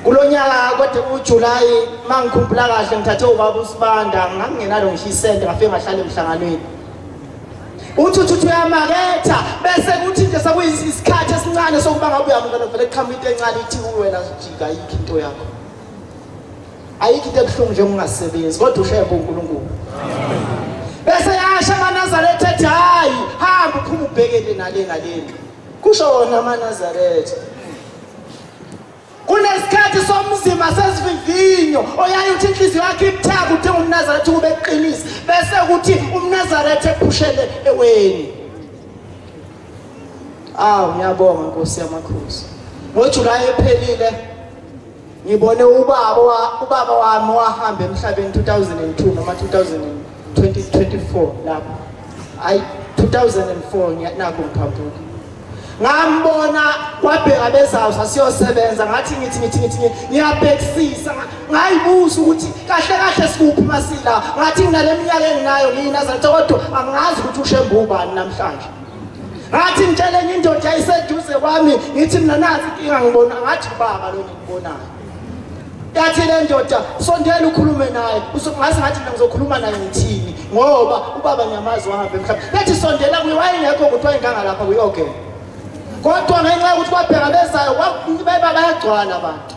Kulonyaka kodwa uJuly mangikhumbula kahle ngithathe ubaba uSibanda ngangingenalo ngisho isente ngafike ngahlala emhlanganweni. Uthi uyamaketha bese kuthi nje sakuyisikhathi esincane sokuba ngabe uyamukela vele kuqhamuka into encane ithi wena jika ayikho into yakho. Ayikho into ebuhlungu nje ungasebenzi kodwa uShembe uNkulunkulu. Bese yasha maNazaretha ethi hayi hamba uphuma ubhekele naleni. Kusho wona maNazaretha. Kunesikhathi somzima sesivivinyo oyaye uthi inhliziyo yakhe ibuthaka udinga umNazaretha ube eqinisa bese kuthi umNazaretha ephushele eweni. Ngiyabonga Nkosi yamakhosi. NgoJuly ephelile ngibone ubaba wami wahamba emhlabeni 2002 noma 2024 lapho. 2004 nakho ngiphambuka. Ngambona wabheka bezayo sasiyosebenza ngathi ngithi ngiyabhekisisa ngayibuza ukuthi kahle sikuphi masila ngathi nginaleminyaka enginayo ngiyinazaretha kodwa angazi ukuthi uShembe ubani namhlanje. Ngathi ngitshele enye indoda yayiseduze kwami ngithi mina nazi inkinga ngibona ngathi ubaba lo ngibonayo. Yathi le ndoda sondela ukhulume naye ngathi mina ngizokhuluma naye ngithini ngoba ubaba nyamazi wahamba emhlabeni. Yathi sondela kuye wayengekho ukuthi wayenganga lapha kuyoke. Kodwa ngenxa ukuthi kwabheka bezayo bayagcwala abantu.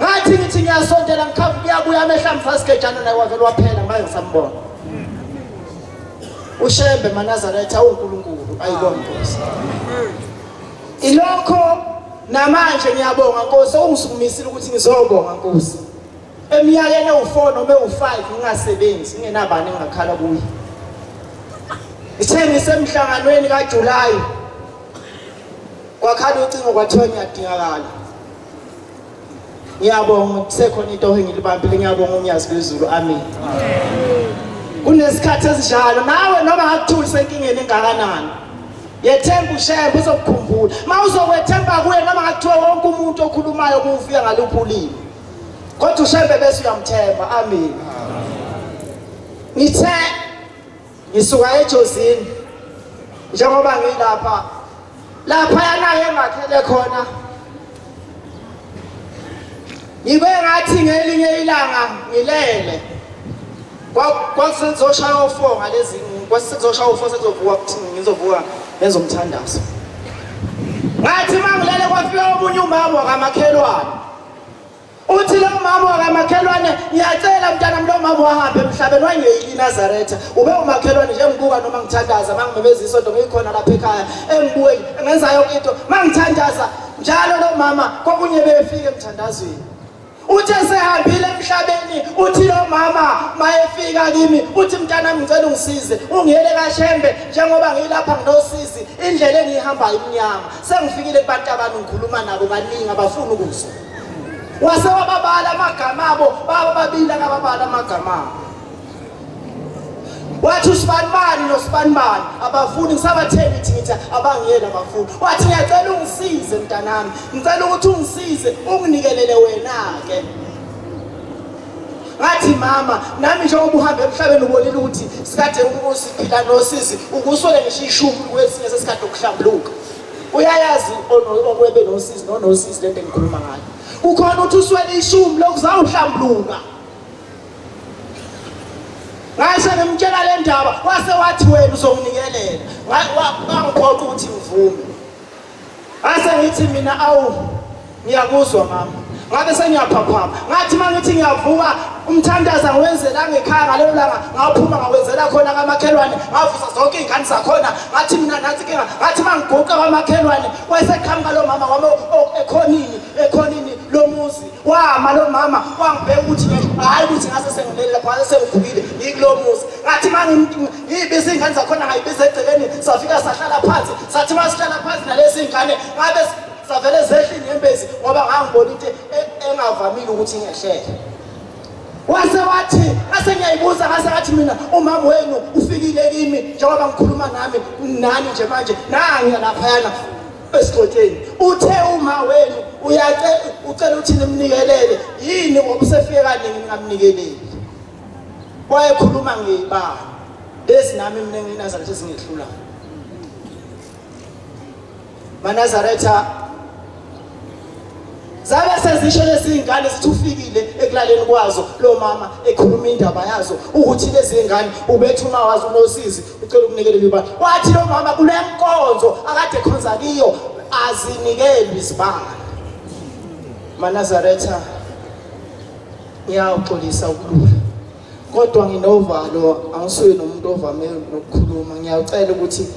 Ngathi ngithi ngiyasondela ngikhavuka kuya amehla mfasikejana naye wavela waphela ngaye ngisambona. uShembe maNazaretha uNkulunkulu ayibonge Nkosi. Ilokho namanje ngiyabonga Nkosi ungisukumisile ukuthi ngizobonga Nkosi. Eminyakeni u4 noma u5 ngingasebenzi ngingenabani ngakhala kuye. Ithe ngisemhlanganweni kaJuly kwakhala ucingo kwathiwa ngiyadingakala. Ngiyabonga kusekhona into engilibambile ngiyabonga umnyazi wezulu amen. Kunesikhathi esinjalo nawe noma ngakuthuli senkingeni engakanani. Yethemba uShembe uzokukhumbula. Mawuzokwethemba kuye noma ngakuthiwa wonke umuntu okhulumayo kufika ngaluphi ulimi. Kodwa uShembe bese uyamthemba amen. Ngithe ngisuka eJozini njengoba ngilapha yana engakhele khona. Ngibe ngathi ngelinye ilanga ngilele. Kwakusenzoshaya u4 ngalezi kwasizoshaya u4 sekuzovuka kuthi ngizovuka ngezomthandazo. Ngathi mangilele kwafika omunye umama wakamakhelwane. Uthi lo mama wakamakhelwane ngiyacela mntana lo mama wahambe emhlabeni wangeyili Nazaretha. Ube umakhelwane nje ngibuka noma ngithandaza mangimebeza isonto ngikhona lapha ekhaya engibuke ngenza yonke into mangithandaza njalo lo mama kokunye befike emthandazweni. Uthe sehambile emhlabeni uthi lo mama mayefika kimi uthi mntanami ngicela ungisize ungiyele kaShembe njengoba ngilapha nginosizi indlela engihamba iminyama sengifikile kubantu abantu ngikhuluma nabo baningi abafuna ukuzwa wase wababala amagama abo baba babili akababala amagama abo wathi usibanibani nosibanibani abafuni ngisabatheni ngithi abangiyela abafuni wathi ngiyacela ungisize mntanami ngicela ukuthi ungisize unginikelele wena ke ngathi mama nami njengoba uhamba emhlabeni ubonile ukuthi sikade ukusiphila nosizi ukusole ngisho ishumi kwesinye sesikade ukuhlambuluka uyayazi okwebe nosizi nonosizi lento engikhuluma ngayo ukhona ukuthi uswele ishumi lokuzawuhlambuluka ngase ngimtshela le ndaba wase wathi wena uzonginikelela wangiphoqa ukuthi ngivume ase ngithi mina awu ngiyakuzwa mama ngabe sengiyaphaphama ngathi mangithi ngiyavuka umthandaza ngwenzela ngekhaya ngalelo langa ngaphuma ngawenzela khona kamakhelwane ngavusa zonke izingane zakhona ngathi mina nathi ke ngathi mangiguqa kamakhelwane wayeseqhamuka lo mama wami ekhonini lo muzi wama lo mama wangibheka ukuthi hayi ukuthi ngase sengilele lapha sengivukile yikulo muzi ngathi ngibiza izingane zakhona ngayibiza egcekeni safika sahlala phansi sathi masihlala phansi nalezi izingane ngabe savele zehlini ngempezi ngoba ngangibona into engavamile ukuthi ngehlele wase wathi ase ngiyayibuza ngase ngathi mina umama wenu ufikile kimi njengoba ngikhuluma nami nani nje manje nangi laphayana esikoteni uthe uma wenu ucela ukuthi nimnikelele yini ngoba usefike kaningi ningamnikeleli wayekhuluma ngibaba lezi nami mina nginazaretha ezingehlula maNazaretha zabe sezisho lezi izingane zithi ufikile ekulaleni kwazo lo mama ekhuluma indaba yazo ukuthi lezi izingane ubethuma wazi unosizi ucela ukunikela ibaba wathi lo mama kule nkonzo akade khonza kiyo azinikelwe izibani maNazaretha ngiyawuxolisa ukulula kodwa nginovalo angisuye nomuntu ovame ukukhuluma ngiyacela ukuthi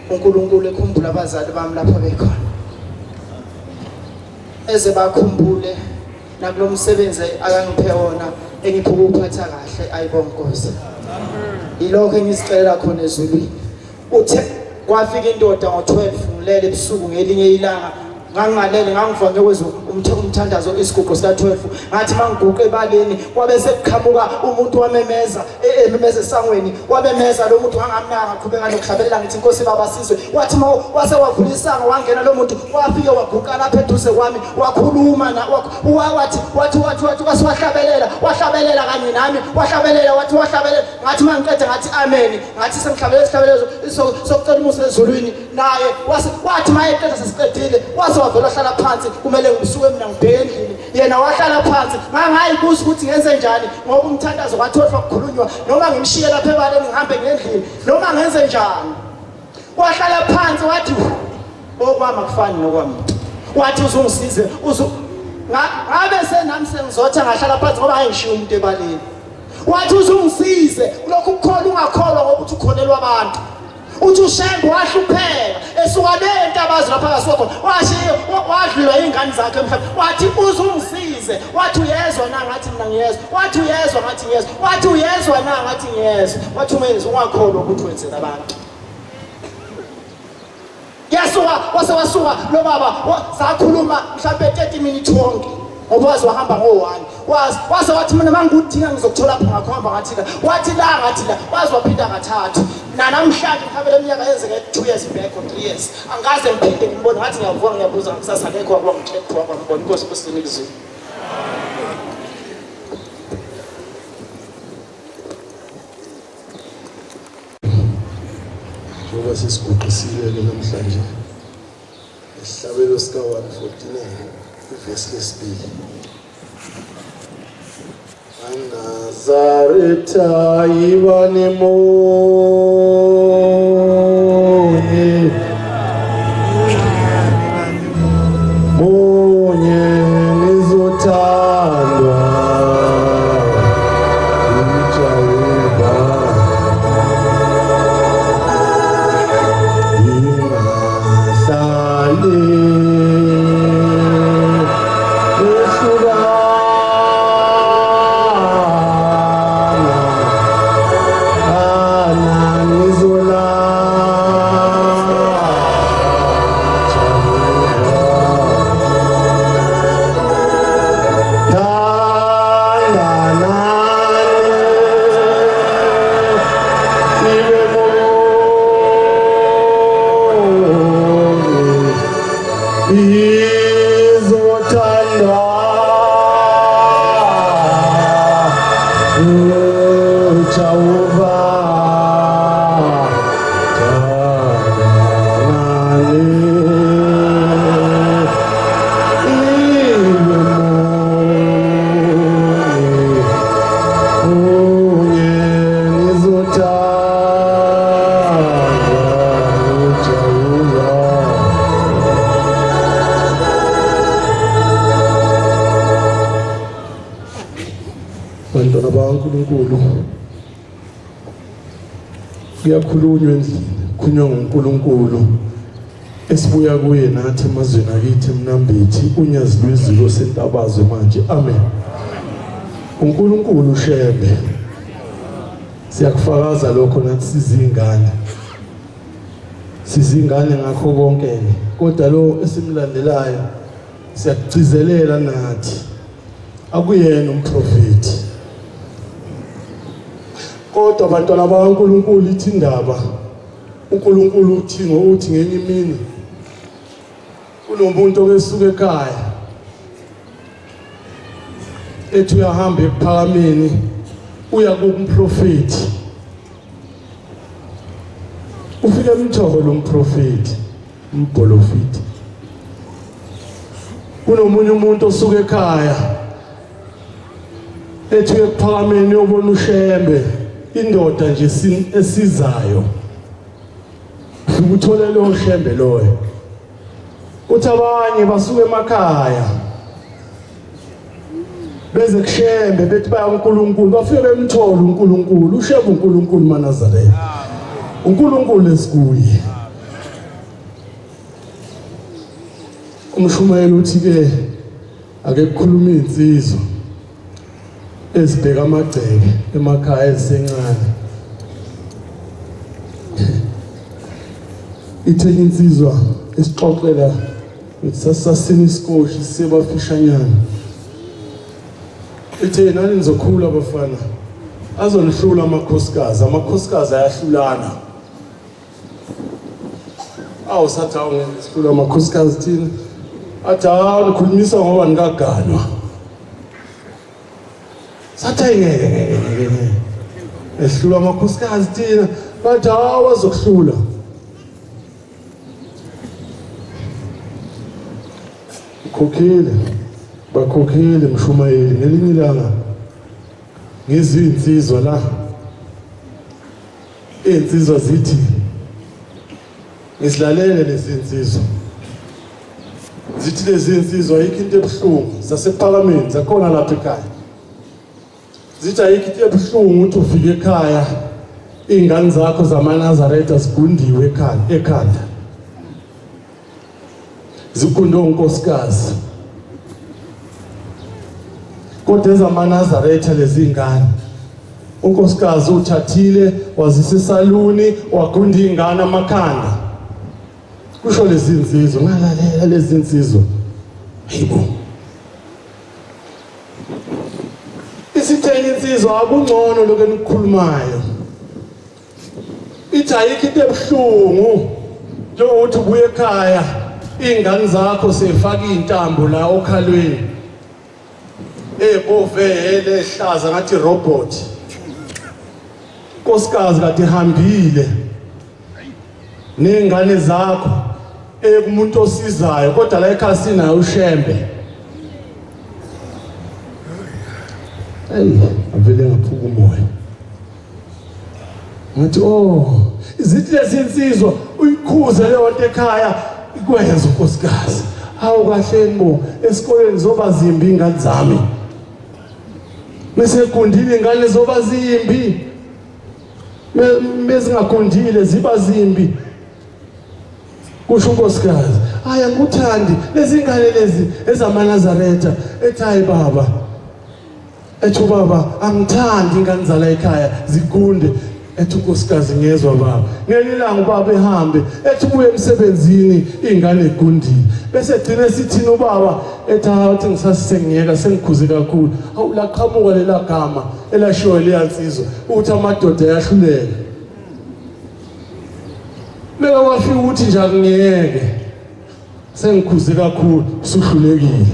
uNkulunkulu ekhumbule abazali bami lapha bekhona eze bakhumbule nakulomsebenzi akangiphe wona engiphuka ukuphatha kahle ayibonke Nkosi ilokho engizicela khona ezulwini uthe kwafika indoda ngo12 ngilele ebusuku ngelinye ilanga ngangalele ngangivuka ngekwezwe umthandazo isiguqo sika 12 ngathi mangiguqa ebaleni kwabe sekuqhamuka umuntu wamemeza ememeza esangweni wabemeza lo muntu wangamnanga aqhubeka nokuhlabelela ngithi Nkosi baba sizwe wathi wase wavulisanga wangena lo muntu wafike waguqa lapha eduze kwami wakhuluma wathi wahlabelela kanye nami wahlabelela ngathi mangiqede ngathi amen ngathi sengihlabelela sokucela umusa ezulwini naye wathi mayeqeda sesiqedile wavela hlala phansi kumele ngisuke mina ngibheke endlini yena wahlala phansi ngangayibuza ukuthi ngenze njani ngoba umthandazo kwathotha ukukhulunywa noma ngimshiye lapha ebaleni ngihambe ngendlini noma ngenze njani wahlala phansi wathi okwami akufani nokwami wathi uzungisize ngabe senami sengizotha ngahlala phansi ngoba ayishiya umuntu ebaleni wathi uzungisize lokhu ukukholwa ungakholwa ngoba uthi ukholelwa abantu uthi uShembe wahlupheka esuka lentabazi lapha kasokho wadliwa izingane zakhe emhlabeni wathi uzungisize wathi uyezwa na ngathi mina ngiyezwa wathi uyezwa ngathi ngiyezwa wathi uyezwa na ngathi ngiyezwa wathi umenze ungakholwa ukuthi wenzela abantu yasuka wasuka lo baba sakhuluma mhlawumbe 30 minutes wonke ngoba wazi wahamba ngo1 wathi mina mangudinga ngizokuthola lapha ngakhomba ngathi wathi la wazi waphinda kathathu namhlanje mhlawumbe leminyaka yenzeke 2 years back or 3 years angaze ngiphinde ngibone ngathi ngiyavuka ngiyabuza ngisasa ngekho kwangithethwa kwambona Inkosi kusinikizwe ngoba sesiguqisile ke namhlanje isihlabelo sika 149 ivesi lesibili Nazaretha ibane monye nizothandwa Jehova ingahlali Bantwana bakaNkulunkulu, kuyakhulunywa endlini, kukhulunywa ngoNkulunkulu esibuya kuye nathi emazweni akithi eMnambithi, unyazi lwezilo sentabazwe manje. Amen. uNkulunkulu ushembe, siyakufakaza lokho nathi sizingane ngakho konke, kodwa lo esimlandelayo siyakugcizelela nathi akuyena umprofeti. Kodwa bantwana bakaNkulunkulu, ithi indaba uNkulunkulu uthi ngenye imini kunomuntu obesuka ekhaya ethi uyahamba ephakameni uya kumprofeti. Ufike emthoho lo mprofeti umbholofiti. Kunomunye umuntu osuka ekhaya ethi ephakameni uyobona ushembe, indoda nje esizayo. Uthole lo shembe loyo. Uthi abanye basuka emakhaya beze kushembe bethi baya uNkulunkulu, bafike bemthola uNkulunkulu, ushembe uNkulunkulu maNazaretha. uNkulunkulu esikuye. Umshumayeli uthi ke ake kukhuluma insizwa ezibheka amagceke emakhaya esencane. Ithenye insizwa esixoxela sasasini isikhoshi sebafishanyana. Ithe nani nizokhula bafana, azonihlula amakhosikazi ayahlulana. Awu sathi awungihlula amakhosikazi thina. Athi nikhulumisa ngoba nikaganwa. Sathi ngeke ehlula amakhosikazi thina, bathi awazokuhlula. Bakhokhile mshumayeli ngelinye ilanga ngezinsizwa la. Insizwa zithi ngisilalele lezi insizwa. Zithi lezi insizwa ayikho into ebuhlungu sasephakameni zakhona lapha ekhaya. Zithi ayikho into ebuhlungu ukuthi ufike ekhaya ingane zakho zamaNazaretha zigundiwe ekhanda. Zikunde unkosikazi. Kodwa ezamaNazaretha lezi ngane, unkosikazi uthathile wazisa esaluni wagunda ingane amakhanda. Kusho lezi insizwa, ngalalela lezi insizwa. Hayibo. Isitheni insizwa akungcono lokho enikhulumayo. Ithi ayikho into ebuhlungu njengokuthi ubuye ekhaya ingane zakho sefaka intambo la okhalweni. Ebovele ehlaza ngathi robot. Nkosikazi kade ihambile nengane zakho kumuntu osizayo, kodwa la ekhaya sinayo ushembe. Avele ngaphuka umoya. Ngathi izithi lezi insizwa uyikhuze leyo nto ekhaya ikwenza unkosikazi. Hawu kahle ngo esikoleni zoba zimbi ingane zami. Bese kundile ingane zoba zimbi. Mezingakundile ziba zimbi. Kusho unkosikazi, aya ngikuthandi lezi ngane lezi ezamaNazaretha. Ethi hayi baba. Ethi baba angithandi ingane zala ekhaya zigunde. Ethi unkosikazi ngezwe baba. Ngelilanga ubaba ehambe ethi ubuye emsebenzini ingane igundile. Bese gcina sithina ubaba ethi athi ngisasengiyeka sengikhuze kakhulu. Awu laqhamuka lela gama elashiwe leyansizwa ukuthi amadoda ayahluleka. Meka wafika ukuthi nje akungeke sengikhuze kakhulu usuhlulekile.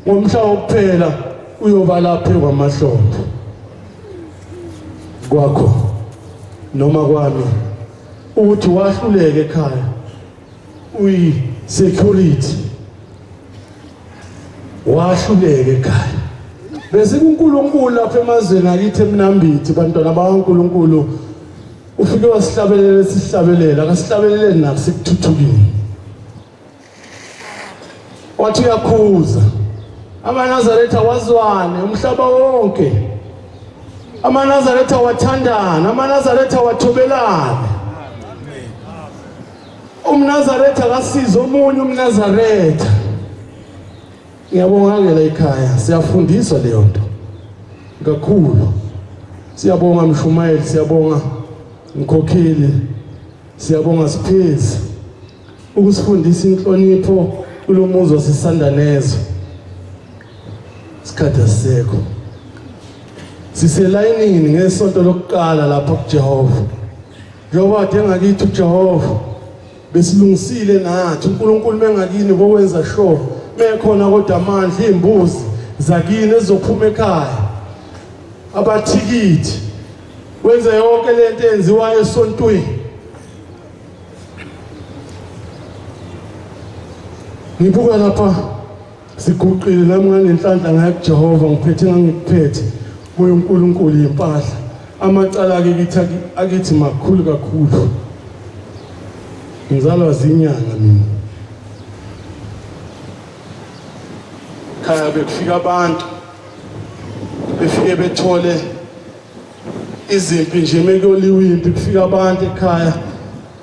Ngomhla wokuphela uyoba lapha kwamahlombe kwakho noma kwami ukuthi wahluleke ekhaya uyi security wahluleke ekhaya. Bese uNkulunkulu lapha emazweni akithi eMnambithi bantwana bakaNkulunkulu ufike wasihlabelela sihlabelela akasihlabelele naku sikuthuthukile wathi uyakhuza amaNazaretha wazwane umhlaba wonke amaNazaretha wathandana amaNazaretha wathobelana umNazaretha akasiza omunye umNazaretha ngiyabonga ke la ekhaya siyafundiswa leyo nto kakhulu siyabonga Mshumayeli siyabonga Mkhokheli siyabonga Siphezi ukusifundisa inhlonipho kulomuzi wasisandanezo isikhathi asekho siselayinini ngesonto lokuqala lapha kuJehova njengoba ngakithi uJehova besilungisile nathi uNkulunkulu mengakini bokwenza sure mekhona kodwa amandla izimbuzi zakini ezophuma ekhaya abathikithi wenze yonke lento enziwayo esontweni ngibuka lapha siguqile nami nganenhlanhla ngaya kuJehova ngiphethe ngangikuphethe kuye uNkulunkulu impahla amacala akithi makhulu kakhulu ngizalwa zinyanga mina khaya bekufika abantu befike bethole izimpi nje mekuyoliwa impi kufika abantu ekhaya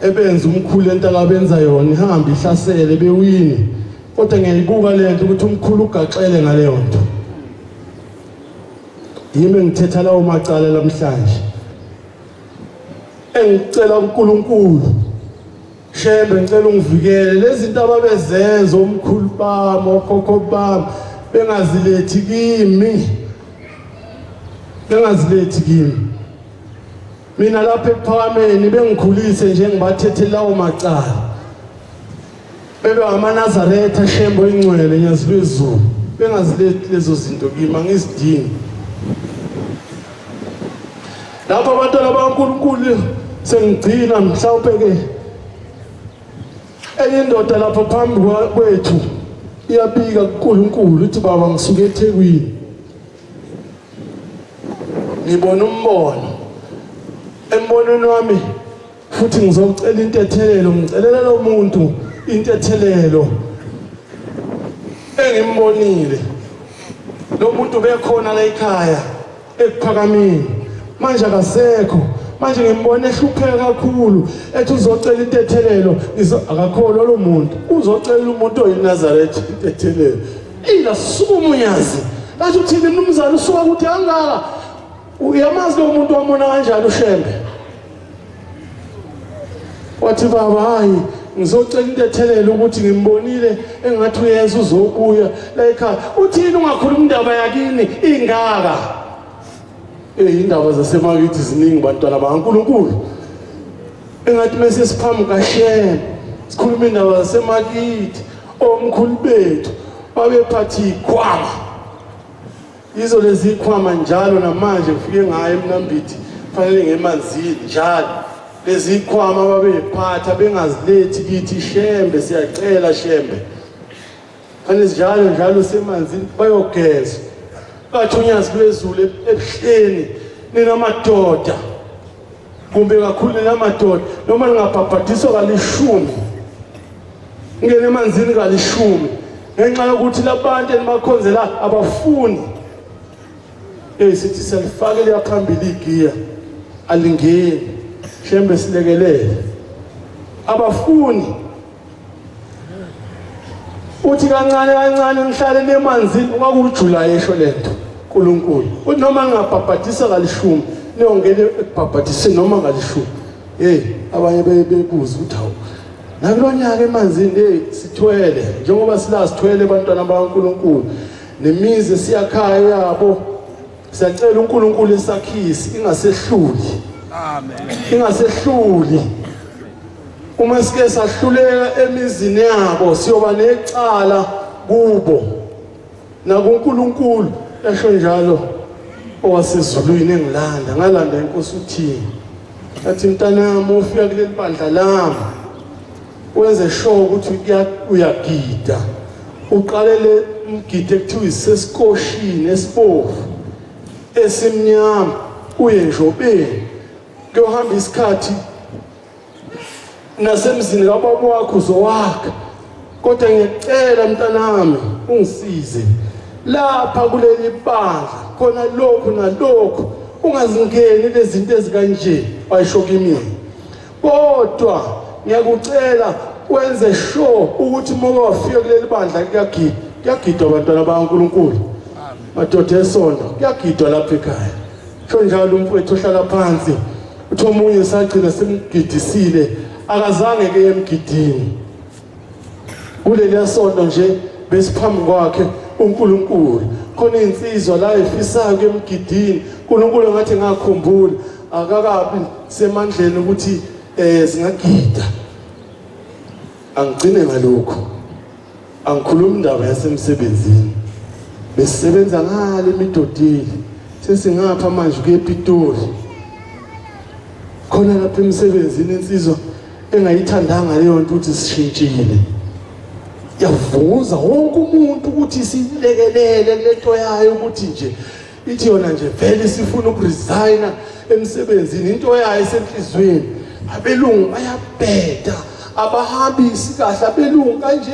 ebenza umkhulu into akabenza yona ihamba ihlasele bewini kodwa ngiyibuka lento ukuthi umkhulu ugaxele ngaleyo nto yimi ngithetha lawo macala namhlanje engicela uNkulunkulu shembe ngicela ungivikele lezi zinto ababezenza omkhulu bami okhokho bami bengazilethi kimi mina lapha ephakameni bengikhulise nje ngibathethe lawo macala bebe amaNazaretha shembo ingcwele nyazibezulu bengazilethi lezo zinto kimi angizidingi lapha abantwana baNkulunkulu sengigcina mhlawumbe ke enye indoda lapha phambi kwethu iyabika kuNkulunkulu uthi baba ngisuke eThekwini ngibona umbono embonweni wami futhi ngizocela intethelelo ngicelela lo muntu intethelelo engimbonile lo muntu bekhona la ekhaya ekuphakameni manje akasekho manje ngimbona ehlupheka kakhulu ethi uzocela intethelelo akakholwa lo muntu uzocela umuntu oyiNazaretha intethelelo ila sukumunyazi lathi uthini mnumzana usuka ukuthi angaka uyamazi lo muntu wamona kanjani ushembe wathi baba hayi ngizocela intethelelo ukuthi ngimbonile engathi uyenza uzobuya la ekhaya uthini ungakhuluma indaba yakini ingaka indaba zasemakithi ziningi bantwana baNkulunkulu engathi mase siphambi kaShem sikhuluma indaba zasemakithi omkhulu bethu babephathi ikhwama izo lezi ikhwama njalo namanje kufike ngayo eMnambithi fanele ngemanzini njalo lezi ikhwama babephatha bengazilethi kithi Shembe siyacela Shembe fanele njalo semanzini bayogeza kathunyazi lwezulu ebuhleni nina madoda kumbe kakhulu nina madoda noma ningabhabhadiswa kalishumi ngene emanzini kalishumi ngenxa yokuthi labantu enibakhonzela abafuni sithi selifakele yaphambili igiya alingeni Shembe silekelele abafuni uthi kancane ngihlale emanzini kwakujula yesho lento uNkulunkulu uthi noma ngingabhabhadisa kalishumi niyongene ekubhabhadiseni noma kalishumi abanye bebuza ukuthi hawu nakulonyaka emanzini sithwele njengoba sithwele abantwana baNkulunkulu nemizi siyakhaya yabo siyacela uNkulunkulu esakhisi ingasehluli amen ingasehluli uma sike sahluleka emizini yabo siyoba necala kubo nakuNkulunkulu esho njalo owasezulwini engilanda ngalanda inkosi uthini athi mntanami ufika kuleli bandla lami wenze sure ukuthi uyagida uqalele umgidi ekuthiwa isesikoshini esibovu esimnyama uye njobeni kuyohamba isikhathi nasemzini kababa wakho uzowakha. Kodwa ngiyacela mntanami ungisize lapha kuleli bandla khona lokhu nalokhu, ungazingeni lezi zinto ezikanje wayisho kimi. Kodwa ngiyakucela wenze sure ukuthi uma wafika kuleli bandla kuyagidwa abantwana bakaNkulunkulu. Madoda esonto kuyagidwa lapha ekhaya. Sho njalo umfowethu ohlala phansi uthi omunye sagcina semgidisile akazange ke emgidini. Kuleli sonto nje besiphambi kwakhe uNkulunkulu khona insizwa la efisayo emgidini. uNkulunkulu ngathi ngakhumbula akakabi semandleni ukuthi singagida. Angigcine ngalokho, angikhuluma indaba yasemsebenzini. Besisebenza ngale emidodini, sesingapha manje kuyePitori. Khona lapha emsebenzini insizwa engayithandanga leyo nto ukuthi sishintshile. Yavuza wonke umuntu ukuthi silekelele lento yayo ukuthi nje ithi yona nje vele sifuna ukuresigna emsebenzini. Into yayo esenhlizweni, abelungu bayabheda, abahambisi kahle abelungu kanje.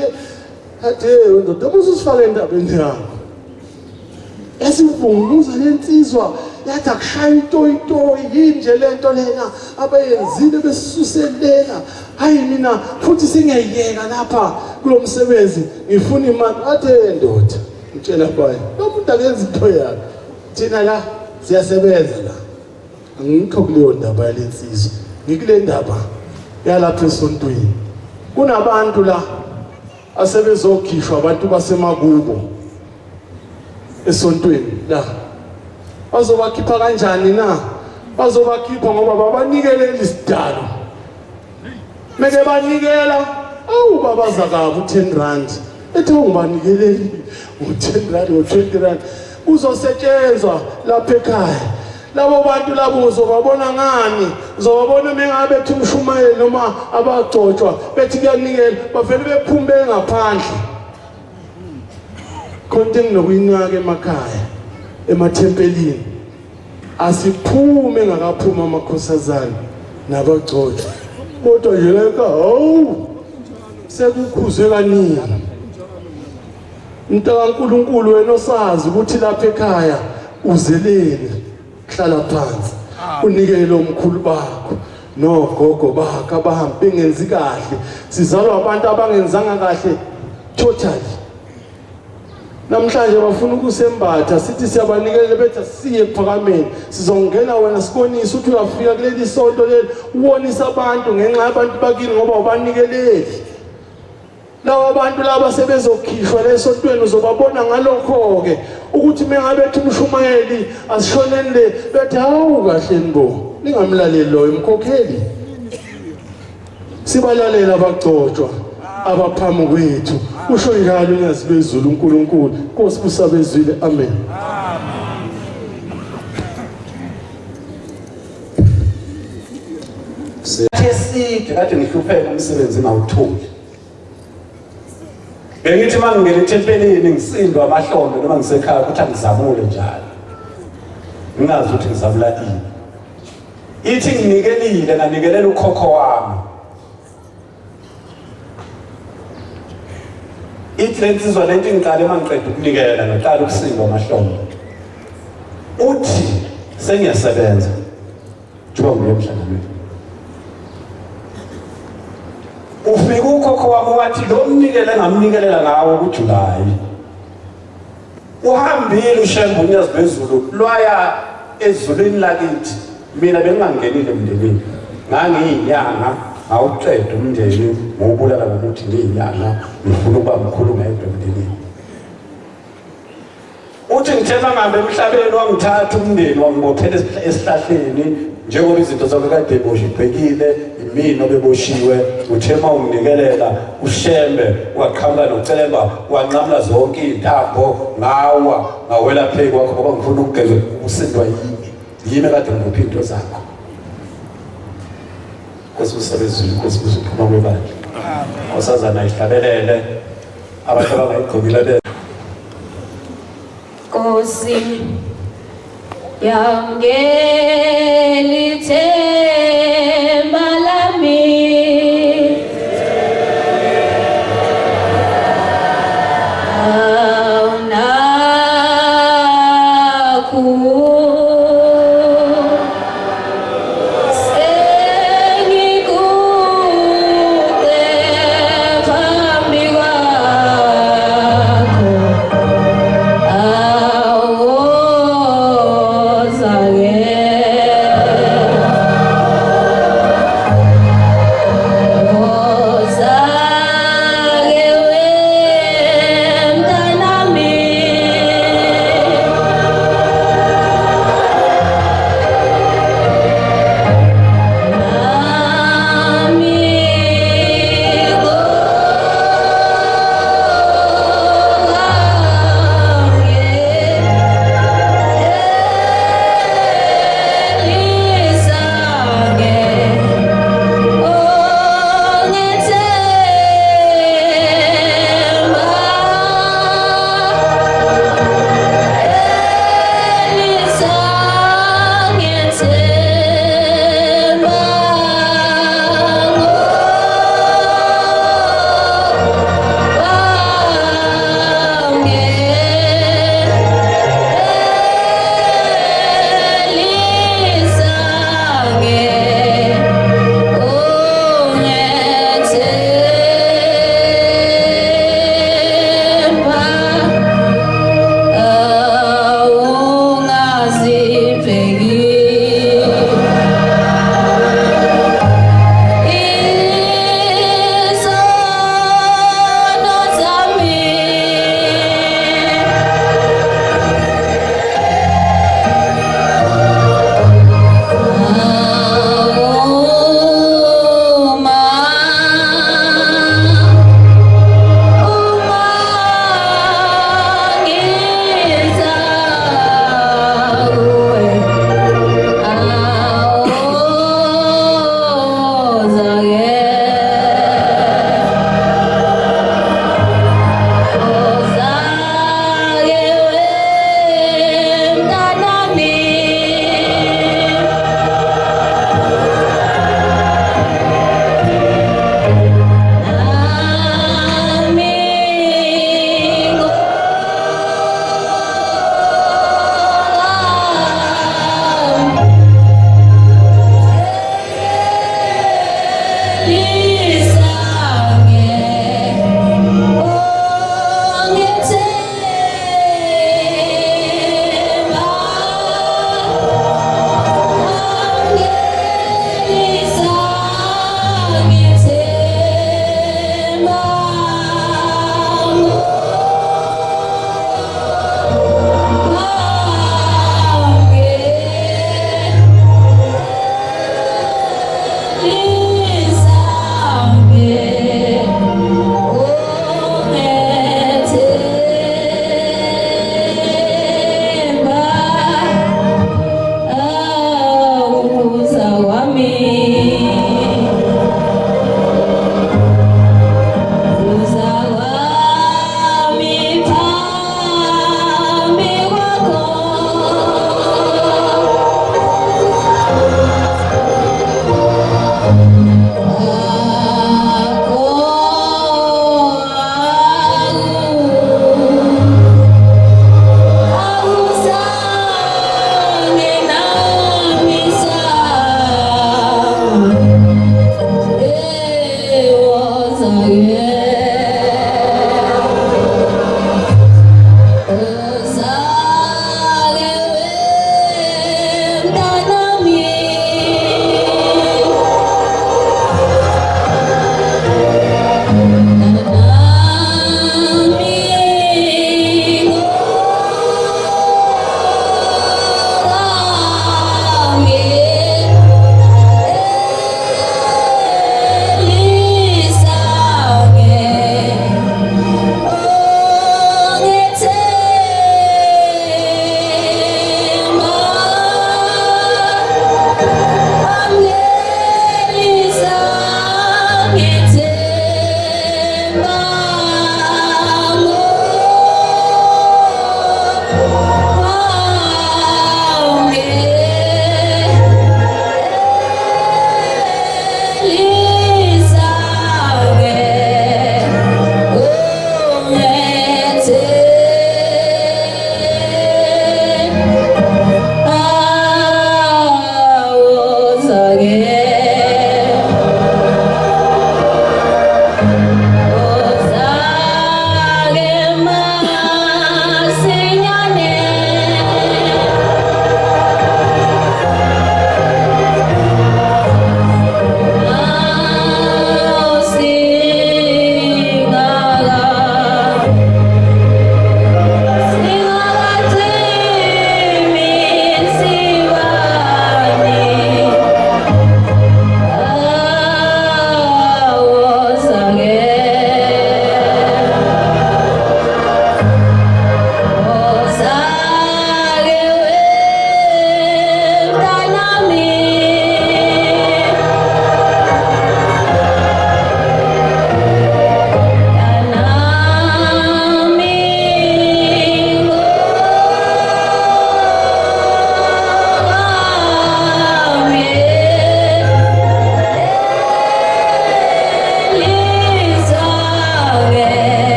Athe ndoda usifaka endabeni yakho. Esivunguza lensizwa yathi akushaya itoyi yinje lento lena abayenzile besisuselela. Hayi mina futhi singiyeka lapha kulomsebenzi ngifuna imali. Athe ndoda ngitshela bayi lo muntu akenza into yakhe, thina la siyasebenza la. Angikho kuleyo ndaba yalensizwa, ngikule ndaba yalapha esontweni. Kunabantu la asebezokhishwa abantu basemakubo esontweni la. Bazobakhipha kanjani na? Bazobakhipha ngoba babanikele isidalo. Meke banikela babaza kabi u10 ethi ungibanikeleli u10 u20 uzosetshenzwa lapha ekhaya. Labo bantu labo uzobabona ngani? Uzobabona mengabe ethi umshumayeli noma abagcotshwa bethi kuyanikela bavele bephume ngaphandle. Konke nginokuyinaka emakhaya emathempelini asiphume ngakaphuma amakhosazana nabagcotshwa. Kodwa nje leka sekukhuzwe kaningi. MntakaNkulunkulu wena osazi ukuthi lapha ekhaya uzelele, hlala phansi unikele omkhulu bakho nogogo bakho abahambe bengenzi kahle. Sizalwa abantu abangenzanga kahle totally. Namhlanje bafuna ukusembatha sithi siyabanikela bethi siye ephakameni. Sizongena wena sibonise ukuthi uyafika kuleli sonto leli ubonisa abantu ngenxa yabantu bakini ngoba ubanikeleli. Lawa abantu laba sebezokhishwa lesontweni uzobabona ngalokho ke ukuthi mengabe ethi umshumayeli asishoneni le bethi hawu kahle nibo ningamlaleli lo emkhokheli. Sibalalela abagcotshwa abaphamu kwethu. Usho njalo uNyazi bezulu uNkulunkulu. Nkosi busabezwile. Amen. Seside kade ngihlupheka umsebenzi ngawutholi. Bengithi mangingena ethempelini ngisindwa amahlombe noma ngisekhaya ukuthi angizamule njalo. Ngingazi ukuthi ngizamula ini. Ithi nginikelile nganikelela ukhokho wami. Ithi lensizwa lento ngiqale mangiqeda ukunikela ngaqala ukusindwa amahlombe. Uthi sengiyasebenza. Njengoba ngiye emhlanganweni. Ufike ukhokho wami wathi lo mnikele engamnikelela ngawo kuJulayi. Uhambile uShembu uNyazi bezulu lwaya ezulwini lakithi. Mina bengingangenile emndenini. Ngangiyinyanga awuqeda umndeni ngobulala ngokuthi ngiyinyanga ngifuna ukuba mkhulu ngedwa emndenini. Uthi ngithema ngambe emhlabeni wangithatha umndeni wangibophela esihlahleni njengoba izinto zakhe kade boshibhekile imini obeboshiwe. Uthema unginikelela uShembe waqhamuka noCeba wanqamla zonke izintambo ngawa ngawela phezu kwakho ngoba ngifuna ukugezwe usindwa yimi kade ngiphi into zakho. Nkosi usabezulu, Nkosi uphuma kwebandla. Osazana ihlabelele abantu abangayigqokile le. Nkosi yangelithe Oh